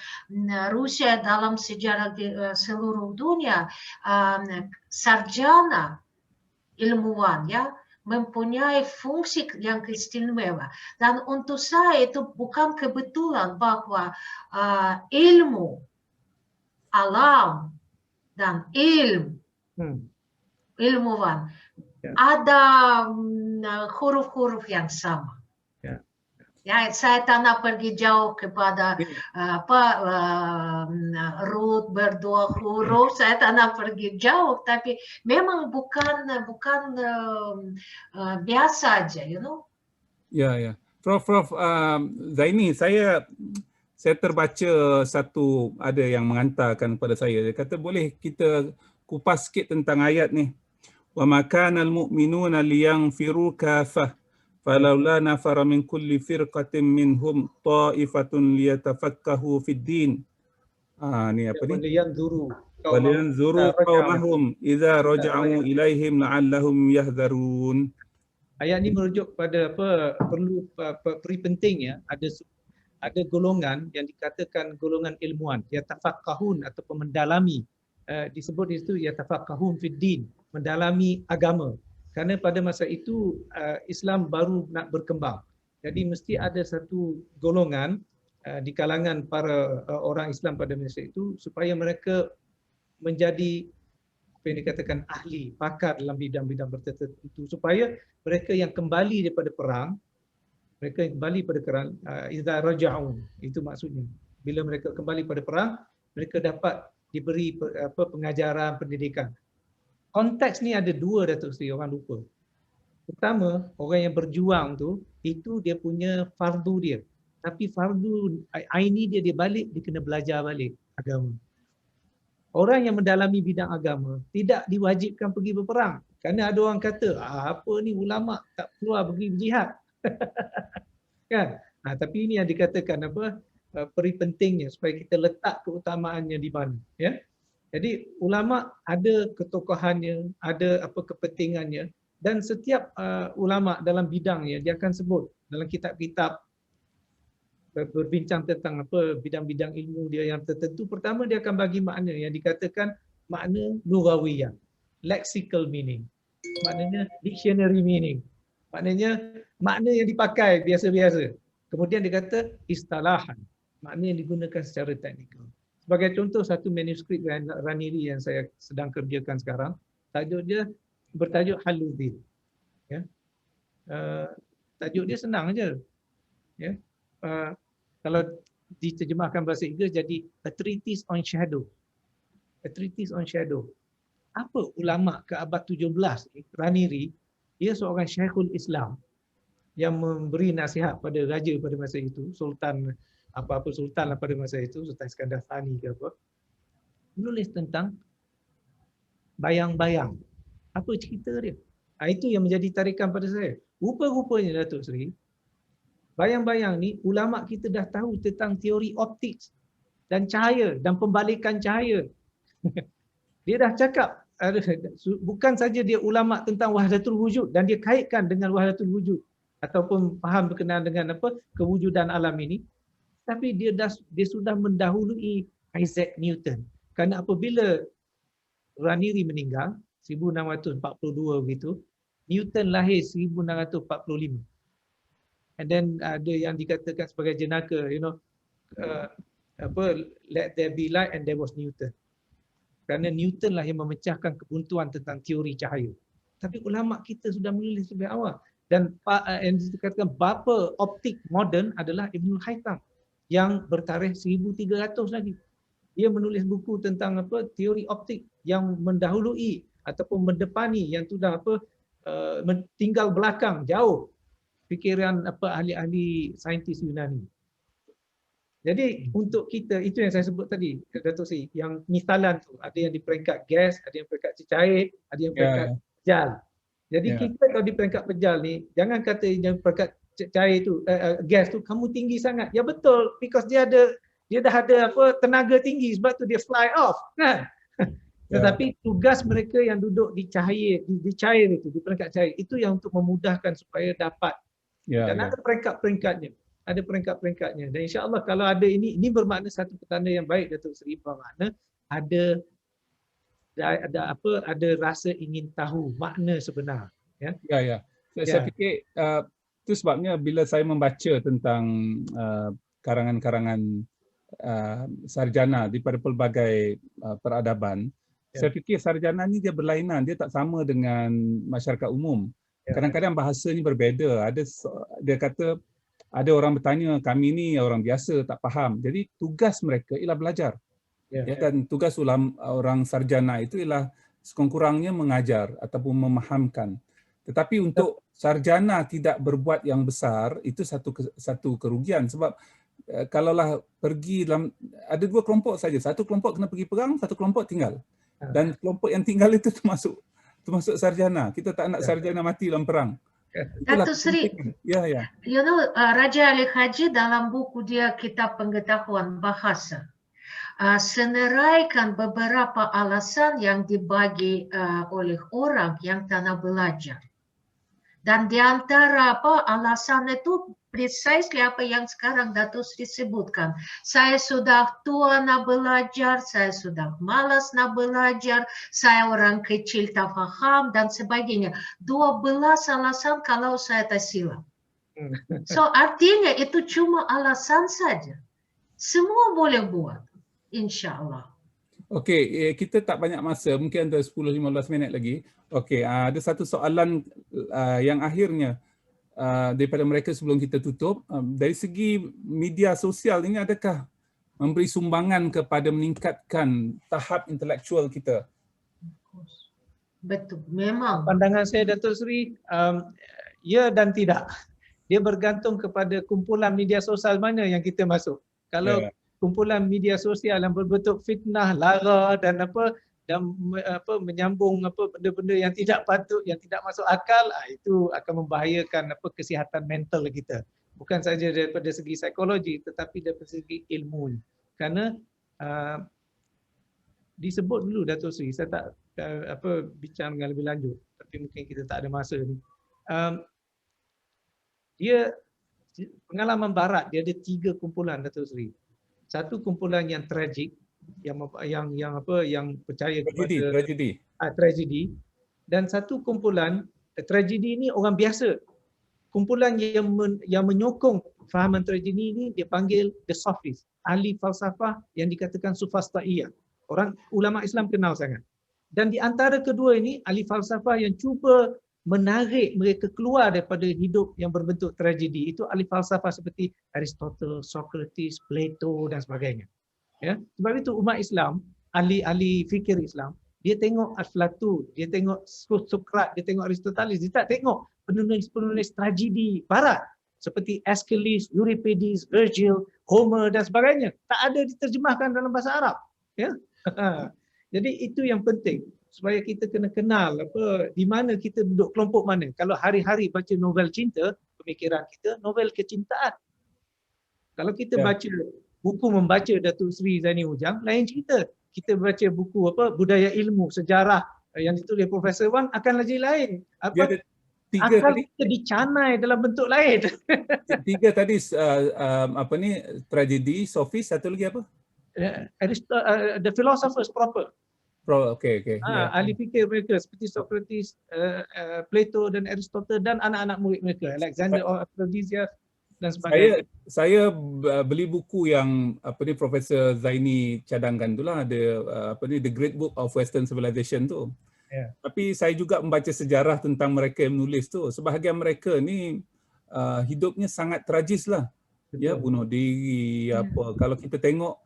Rusia, dalam sejarah seluruh dunia, sarjana ilmuwan ya mempunyai fungsi yang istimewa. Dan untuk saya itu bukan kebetulan bahwa ilmu, alam dan ilmuwan ada huruf-huruf yang sama. Ya, saya tak nak pergi jauh kepada root berdua huruf. Saya tak nak pergi jauh, tapi memang bukan biasa aja, you know. Ya. Prof Zaini, saya terbaca ada yang menghantarkan kepada saya. Dia kata boleh kita kupas sikit tentang ayat ni. Wa ma kana al-mu'minuna liyanfiru kafah falaula nafara min kulli firqatin minhum ta'ifatun liyatafakkahu fid din. Ni apa ni? Waliyanzuru qaumahum idza raja'u ilaihim la'allahum yahdharun. Ayat ni merujuk pada perlu peri penting ya, ada golongan yang dikatakan golongan ilmuwan, yatafaqqahun ataupun mendalami, disebut itu yatafaqqahun fid din, mendalami agama. Kerana pada masa itu Islam baru nak berkembang. Jadi mesti ada satu golongan di kalangan para orang Islam pada masa itu supaya mereka menjadi apa yang dikatakan ahli, pakar dalam bidang-bidang tertentu, supaya mereka yang kembali daripada perang, idza raja'u, itu maksudnya. Bila mereka kembali pada perang, mereka dapat diberi pengajaran, pendidikan. Konteks ni ada dua, Datuk Seri, orang lupa. Pertama, orang yang berjuang tu, itu dia punya fardu dia. Tapi fardu aini dia balik, dia kena belajar balik agama. Orang yang mendalami bidang agama tidak diwajibkan pergi berperang. Kerana ada orang kata, apa ni ulama tak keluar pergi berjihad. Kan? Tapi ini yang dikatakan peri pentingnya supaya kita letak keutamaannya di mana. Ya? Jadi ulama ada ketokohannya, ada kepentingannya, dan setiap ulama dalam bidangnya dia akan sebut dalam kitab-kitab berbincang tentang bidang-bidang ilmu dia yang tertentu. Pertama dia akan bagi makna yang dikatakan makna lughawiyah, lexical meaning, maknanya dictionary meaning, maknanya makna yang dipakai biasa-biasa. Kemudian dia kata istalahan, makna yang digunakan secara teknikal. Sebagai contoh, satu manuskrip Raniri yang saya sedang kerjakan sekarang, tajuk dia bertajuk Haluddin. Ya. Tajuk dia senang aja. Ya. Kalau diterjemahkan bahasa Inggeris jadi A Treatise on Shadow. A Treatise on Shadow. Apa ulama ke abad 17 Raniri, dia seorang Syekhul Islam yang memberi nasihat pada raja pada masa itu, sultan sultan lah pada masa itu, Sultan Iskandar Thani ke apa, menulis tentang bayang-bayang. Apa cerita dia? Itu yang menjadi tarikan pada saya. Rupa-rupanya Datuk Seri, bayang-bayang ni ulama kita dah tahu tentang teori optik dan cahaya dan pembalikan cahaya. Dia dah cakap, bukan saja dia ulama tentang wahdatul wujud dan dia kaitkan dengan wahdatul wujud ataupun faham berkenaan dengan kewujudan alam ini, tapi dia sudah mendahului Isaac Newton. Kerana apabila Raniri meninggal 1642 begitu, Newton lahir 1645. And then ada yang dikatakan sebagai jenaka, let there be light, and there was Newton. Kerana Newton lah yang memecahkan kebuntuan tentang teori cahaya. Tapi ulama kita sudah menulis lebih awal. Dan yang dikatakan bapa optik moden adalah Ibnul Haytham yang bertarikh 1300 lagi. Dia menulis buku tentang teori optik yang mendahului ataupun mendepani yang sudah tinggal belakang jauh fikiran ahli-ahli saintis Yunani. Jadi untuk kita, itu yang saya sebut tadi, Datuk Seri, yang misalan tu, ada yang di peringkat gas, ada yang peringkat cecair, ada yang peringkat pejal. Jadi kita kalau di peringkat pejal ni, jangan kata yang peringkat cair tu, gas tu kamu tinggi sangat. Ya betul, because dia dah ada tenaga tinggi, sebab tu dia fly off, kan? Tetapi tugas mereka yang duduk di cair itu, di peringkat cair, itu yang untuk memudahkan supaya dapat Ya, Dan ya. ada peringkat-peringkatnya. Ada peringkat-peringkatnya. Dan insya-Allah kalau ada ini bermakna satu petanda yang baik, Datuk Seri, bermakna ada ada rasa ingin tahu makna sebenar, ya. Ya, ya. Saya Ya. fikir itu sebabnya bila saya membaca tentang karangan-karangan sarjana daripada pelbagai peradaban, Ya. saya fikir sarjana ni dia berlainan, dia tak sama dengan masyarakat umum. Ya. Kadang-kadang bahasa ni berbeza. Dia kata ada orang bertanya, kami ni orang biasa tak faham. Jadi tugas mereka ialah belajar. Ya. Ya, dan tugas orang sarjana itu ialah sekurang-kurangnya mengajar ataupun memahamkan. Tetapi untuk sarjana tidak berbuat yang besar, itu satu kerugian. Sebab kalaulah pergi dalam, ada dua kelompok saja. Satu kelompok kena pergi perang, satu kelompok tinggal. Dan kelompok yang tinggal itu termasuk sarjana. Kita tak nak sarjana mati dalam perang. Itulah Datuk Seri, ya, ya. you know, Raja Ali Haji dalam buku dia Kitab Pengetahuan Bahasa seneraikan beberapa alasan yang dibagi oleh orang yang tak nak belajar. Dan di antara alasan itu precisely apa yang sekarang Datuk Seri sebutkan. Saya sudah tua nak belajar, saya sudah malas nak belajar, saya orang kecil tak faham dan sebagainya. 12 alasan kalau saya tak silap. So artinya itu cuma alasan saja. Semua boleh buat, insya-Allah. Okey, kita tak banyak masa, mungkin ada 10-15 minit lagi. Okey, ada satu soalan yang akhirnya daripada mereka sebelum kita tutup. Dari segi media sosial ini, adakah memberi sumbangan kepada meningkatkan tahap intelektual kita? Betul, memang. Pandangan saya, Datuk Seri, ya dan tidak. Dia bergantung kepada kumpulan media sosial mana yang kita masuk. Kalau kumpulan media sosial yang berbentuk fitnah, lara dan menyambung benda-benda yang tidak patut, yang tidak masuk akal, itu akan membahayakan kesihatan mental kita. Bukan saja daripada segi psikologi tetapi daripada segi ilmu. Karena disebut dulu, Datuk Seri, saya tak bincang dengan lebih lanjut, tapi mungkin kita tak ada masa ni. Dia pengalaman barat, dia ada 3 kumpulan, Datuk Seri. Satu kumpulan yang tragik, yang percaya kepada tragedi, dan satu kumpulan tragedi ini orang biasa. Kumpulan yang menyokong fahaman tragedi ini dia panggil the sophist, ahli falsafah yang dikatakan sufastaiyah. Orang ulama Islam kenal sangat. Dan di antara kedua ini, ahli falsafah yang cuba menarik mereka keluar daripada hidup yang berbentuk tragedi, itu ahli falsafah seperti Aristotle, Socrates, Plato dan sebagainya. Ya, sebab itu umat Islam, ahli fikir Islam, dia tengok Aflatun, dia tengok Sokrat, dia tengok Aristoteles, dia tak tengok penulis-penulis tragedi barat seperti Aeschylus, Euripides, Virgil, Homer dan sebagainya. Tak ada diterjemahkan dalam bahasa Arab. Ya. Jadi itu yang penting, supaya kita kena kenal di mana kita duduk, kelompok mana. Kalau hari-hari baca novel cinta, pemikiran kita novel kecintaan. Kalau kita baca buku membaca Datuk Seri Zaini Ujang, lain cerita. Kita baca buku budaya ilmu, sejarah yang ditulis Profesor Wan akan lagi lain. Akal kita dicanai dalam bentuk lain. 3 tadi tragedi, sophist, satu lagi apa? The Philosopher's Proper. Okay. Ahli fikir mereka seperti Socrates, Plato dan Aristotle dan anak-anak murid mereka, Alexander of Aphrodisias dan sebagainya. Saya beli buku yang Profesor Zaini cadangkan itulah, ada The Great Book of Western Civilization tu. Tapi saya juga membaca sejarah tentang mereka yang menulis tu. Sebahagian mereka ni hidupnya sangat tragis lah. Ya, bunuh diri Kalau kita tengok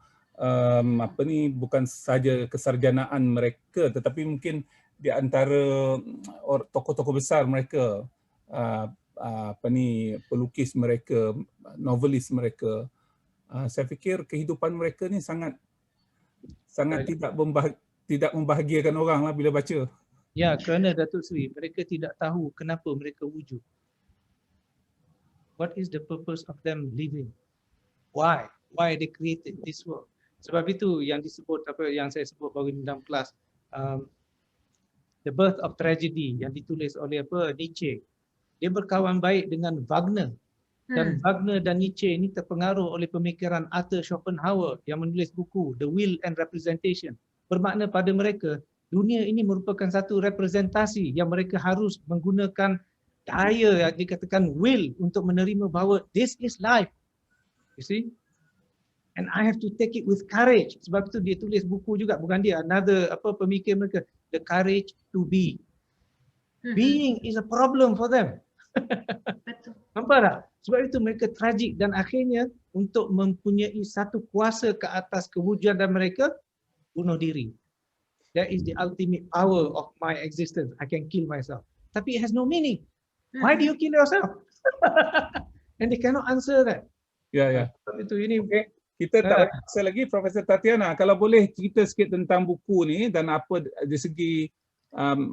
bukan saja kesarjanaan mereka, tetapi mungkin di antara tokoh-tokoh besar mereka, pelukis mereka, novelis mereka, saya fikir kehidupan mereka ni sangat tidak membahagiakan orang lah bila baca. Ya, kerana Datuk Seri, mereka tidak tahu kenapa mereka wujud. What is the purpose of them living? Why they created this world? Sebab itu yang disebut, yang saya sebut baru dalam kelas, The Birth of Tragedy yang ditulis oleh Nietzsche. dia berkawan baik dengan Wagner. Dan Wagner dan Nietzsche ini terpengaruh oleh pemikiran Arthur Schopenhauer yang menulis buku The Will and Representation. Bermakna pada mereka, dunia ini merupakan satu representasi yang mereka harus menggunakan daya yang dikatakan will untuk menerima bahawa this is life. You see? And I have to take it with courage. Sebab itu dia tulis buku juga, bukan dia, another pemikir mereka, The Courage to Be. Being is a problem for them. Betul. Nampak tak? Sebab itu mereka tragik dan akhirnya untuk mempunyai satu kuasa ke atas kewujudan mereka, bunuh diri. That is the ultimate power of my existence. I can kill myself. Tapi it has no meaning. Why do you kill yourself? And they cannot answer that. Ya. Sebab itu ini Kita tak banyak masa lagi, Profesor Tatiana. Kalau boleh cerita sikit tentang buku ni dan apa dari segi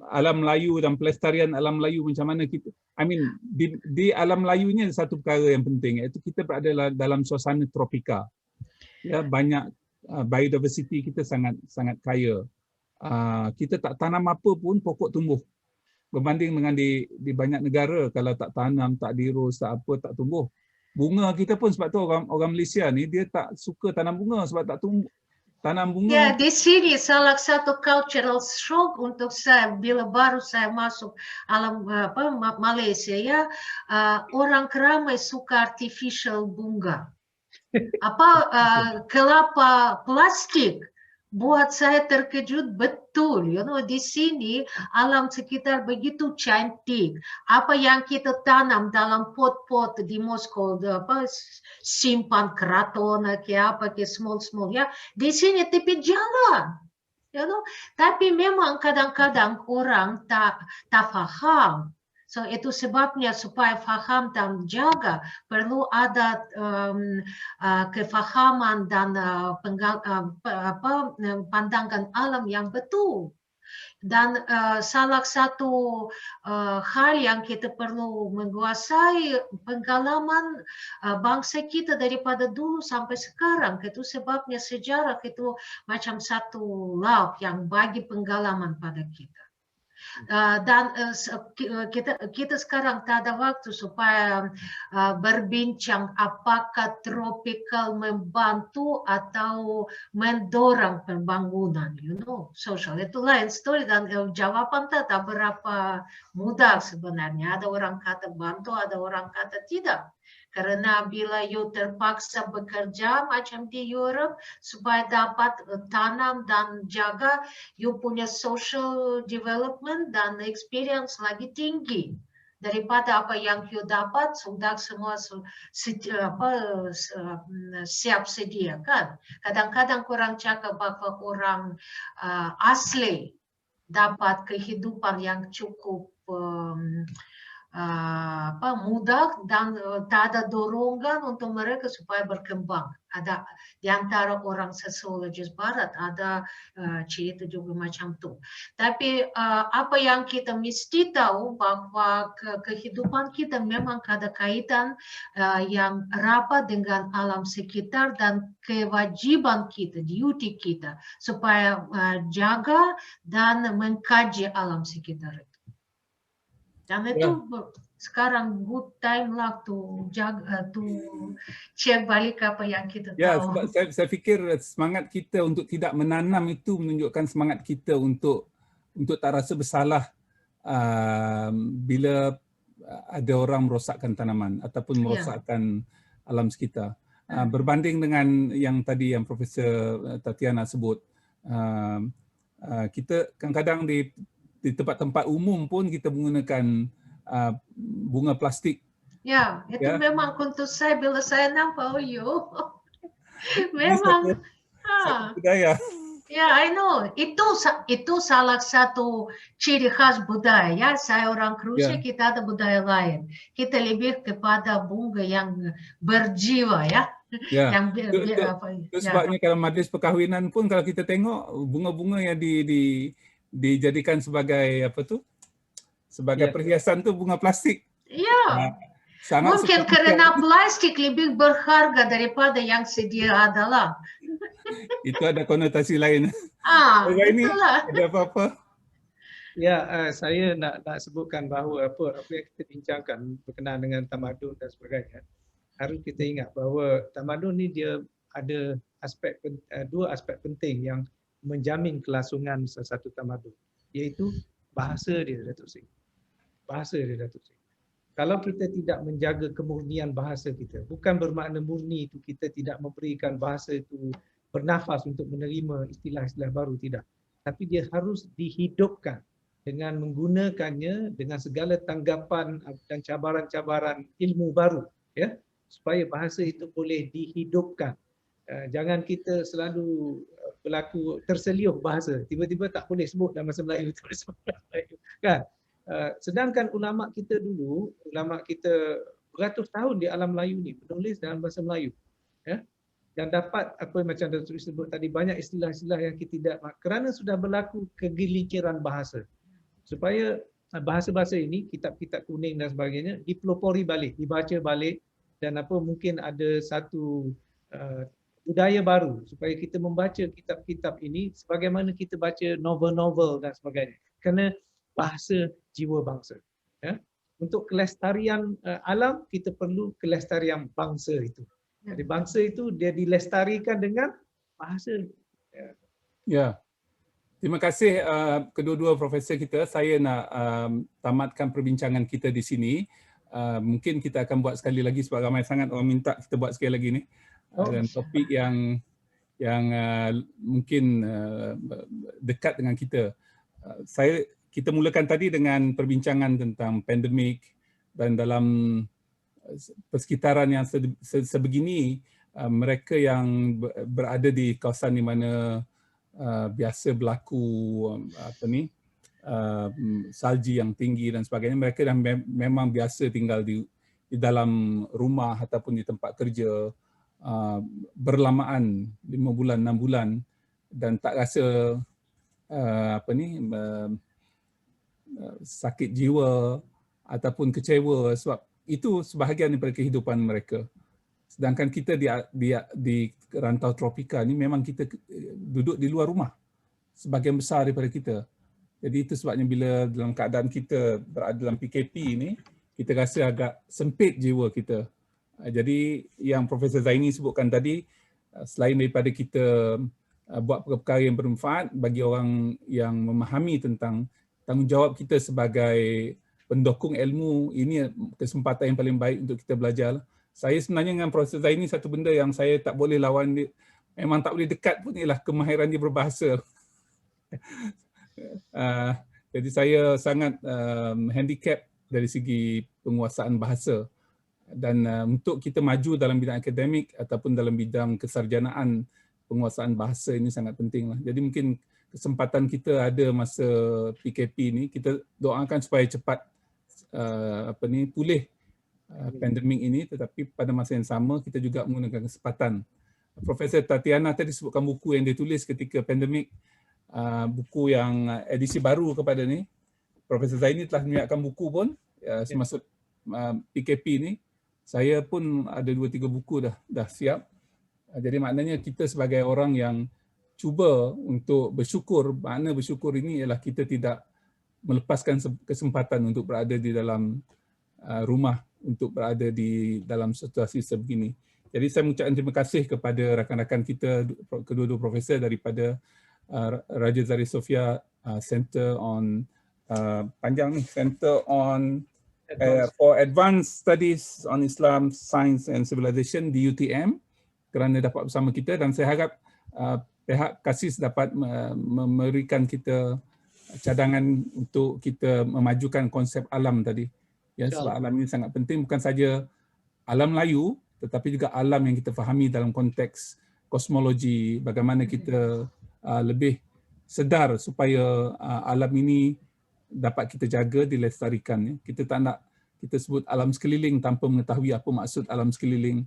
alam Melayu dan pelestarian alam Melayu, macam mana kita, di alam Melayu ni ada satu perkara yang penting, iaitu kita berada dalam suasana tropika. Ya, banyak biodiversity kita sangat kaya. Kita tak tanam apa pun pokok tumbuh. Berbanding dengan di banyak negara, kalau tak tanam, tak dirus, tak apa, tak tumbuh. Bunga kita pun, sebab tu orang Malaysia ni dia tak suka tanam bunga sebab tak tumbuh. Tanam bunga. Ya, di sini salah satu cultural shock untuk saya bila baru saya masuk alam Malaysia ya, orang ramai suka artificial bunga. Kelapa plastik buat saya terkejut betul. Di sini alam sekitar begitu cantik. Apa yang kita tanam dalam pot-pot di Moskow, simpan keraton ke apa ke small ya. Di sini tepi jalan. Tapi memang kadang-kadang orang tak faham. So itu sebabnya supaya faham dan jaga perlu ada kefahaman dan pandangan alam yang betul. Dan salah satu hal yang kita perlu menguasai pengalaman bangsa kita daripada dulu sampai sekarang. Itu sebabnya sejarah itu macam satu laut yang bagi pengalaman pada kita. Dan kita sekarang tak ada waktu supaya berbincang apakah tropikal membantu atau mendorong pembangunan, social. Itu lain story dan jawaban tak berapa mudah sebenarnya. Ada orang kata bantu, ada orang kata tidak. Karena bila you terpaksa bekerja macam di Europe supaya dapat tanam dan jaga, you punya social development dan experience lagi tinggi daripada apa yang you dapat sudah semua siap sedia kan. Kadang-kadang kurang cakap bahwa orang asli dapat kehidupan yang cukup mudah dan tak ada dorongan untuk mereka supaya berkembang. Ada di antara orang sosiologis barat ada cerita juga macam tu. Tapi apa yang kita mesti tahu bahwa kehidupan kita memang ada kaitan yang rapat dengan alam sekitar dan kewajiban kita, duty kita supaya jaga dan mengkaji alam sekitar itu. Dan itu sekarang good time lah tu jaga, tu cek balik apa yang kita tahu. Ya, sebab saya fikir semangat kita untuk tidak menanam itu menunjukkan semangat kita untuk tak rasa bersalah bila ada orang merosakkan tanaman ataupun merosakkan alam sekitar. Berbanding dengan yang tadi yang Profesor Tatiana sebut, kita kadang-kadang di tempat-tempat umum pun kita menggunakan bunga plastik. Ya, itu memang untuk saya bila saya nampak memang satu budaya. Ya, I know. Itu salah satu ciri khas budaya. Ya, saya orang Rusia, kita ada budaya lain. Kita lebih kepada bunga yang berjiwa, ya. Itu sebabnya kalau majlis perkahwinan pun kalau kita tengok bunga-bunga yang dijadikan sebagai sebagai perhiasan tu bunga plastik. Ya. Mungkin karena plastik lebih berharga daripada yang sedia adalah. Itu ada konotasi lain. Itulah. Ada apa-apa? Saya nak sebutkan bahawa apa yang kita bincangkan berkenaan dengan tamadun dan sebagainya, harus kita ingat bahawa tamadun ni dia ada dua aspek penting yang menjamin kelangsungan satu tamadun, iaitu bahasa dia, Datuk Seri. Bahasa dia, Datuk Seri. Kalau kita tidak menjaga kemurnian bahasa kita, bukan bermakna murni itu kita tidak memberikan bahasa itu bernafas untuk menerima istilah-istilah baru, tidak. Tapi dia harus dihidupkan dengan menggunakannya dengan segala tanggapan dan cabaran-cabaran ilmu baru, ya, supaya bahasa itu boleh dihidupkan. Jangan kita selalu berlaku terseliuh bahasa, tiba-tiba tak boleh sebut dalam bahasa Melayu, tulis bahasa Melayu, kan? Sedangkan ulama kita dulu, ulama kita beratus tahun di alam Melayu ni menulis dalam bahasa Melayu, ya, dan dapat apa macam Datuk sebut tadi, banyak istilah-istilah yang kita tidak, kerana sudah berlaku kegelinciran bahasa, supaya bahasa-bahasa ini, kitab-kitab kuning dan sebagainya dipelopori balik, dibaca balik, dan apa mungkin ada satu budaya baru supaya kita membaca kitab-kitab ini sebagaimana kita baca novel-novel dan sebagainya, kerana bahasa jiwa bangsa, ya. Untuk kelestarian alam, kita perlu kelestarian bangsa itu. Jadi bangsa itu dia dilestarikan dengan bahasa. Ya. Terima kasih kedua-dua profesor kita. Saya nak tamatkan perbincangan kita di sini. Mungkin kita akan buat sekali lagi sebab ramai sangat orang minta kita buat sekali lagi ni. Dan topik yang mungkin dekat dengan kita. Kita mulakan tadi dengan perbincangan tentang pandemik, dan dalam persekitaran yang sebegini, mereka yang berada di kawasan di mana biasa berlaku salji yang tinggi dan sebagainya, mereka dah memang biasa tinggal di dalam rumah ataupun di tempat kerja berlamaan 5 bulan 6 bulan dan tak rasa sakit jiwa ataupun kecewa, sebab itu sebahagian daripada kehidupan mereka. Sedangkan kita di rantau tropika ni memang kita duduk di luar rumah sebahagian besar daripada kita. Jadi itu sebabnya bila dalam keadaan kita berada dalam PKP ni, kita rasa agak sempit jiwa kita. Jadi yang Profesor Zaini sebutkan tadi, selain daripada kita buat perkara yang bermanfaat bagi orang yang memahami tentang tanggungjawab kita sebagai pendokong ilmu, ini kesempatan yang paling baik untuk kita belajar. Saya sebenarnya dengan Profesor Zaini, satu benda yang saya tak boleh lawan dia, memang tak boleh dekat pun, ialah kemahiran dia berbahasa. Jadi saya sangat handicap dari segi penguasaan bahasa. Dan untuk kita maju dalam bidang akademik ataupun dalam bidang kesarjanaan, penguasaan bahasa ini sangat penting lah. Jadi mungkin kesempatan kita ada masa PKP ni, kita doakan supaya cepat pulih pandemik ini, tetapi pada masa yang sama kita juga menggunakan kesempatan. Profesor Tatiana tadi sebutkan buku yang dia tulis ketika pandemik, buku yang edisi baru kepada ni. Profesor Zaini telah menyiapkan buku pun semasa PKP ni. Saya pun ada 2-3 buku dah siap. Jadi maknanya kita sebagai orang yang cuba untuk bersyukur, makna bersyukur ini ialah kita tidak melepaskan kesempatan untuk berada di dalam rumah, untuk berada di dalam situasi sebegini. Jadi saya mengucapkan terima kasih kepada rakan-rakan kita, kedua-dua profesor daripada Raja Zahir Sophia Center on panjang ni, Center on for Advanced Studies on Islam, Science and Civilization di UTM, kerana dapat bersama kita, dan saya harap pihak KASIS dapat memberikan kita cadangan untuk kita memajukan konsep alam tadi. Ya, sebab alam ini sangat penting, bukan saja alam Melayu tetapi juga alam yang kita fahami dalam konteks kosmologi, bagaimana kita lebih sedar supaya alam ini dapat kita jaga, dilestarikan. Ya. Kita tak nak kita sebut alam sekeliling tanpa mengetahui apa maksud alam sekeliling,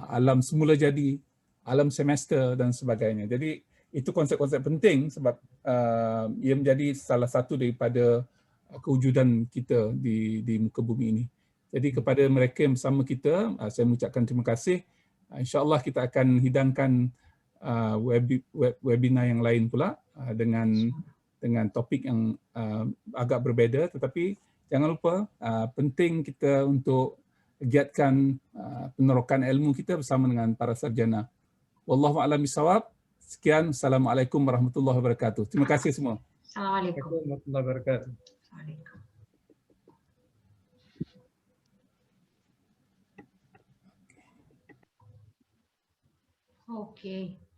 alam semula jadi, alam semester dan sebagainya. Jadi itu konsep-konsep penting sebab ia menjadi salah satu daripada kewujudan kita di muka bumi ini. Jadi kepada mereka yang bersama kita, saya mengucapkan terima kasih. InsyaAllah kita akan hidangkan webinar yang lain pula dengan dengan topik yang agak berbeza, tetapi jangan lupa penting kita untuk giatkan penerokan ilmu kita bersama dengan para sarjana. Wallahu a'lam bishawab. Sekian, Assalamualaikum warahmatullahi wabarakatuh. Terima kasih semua. Assalamualaikum. Warahmatullahi wabarakatuh. Assalamualaikum. Okay.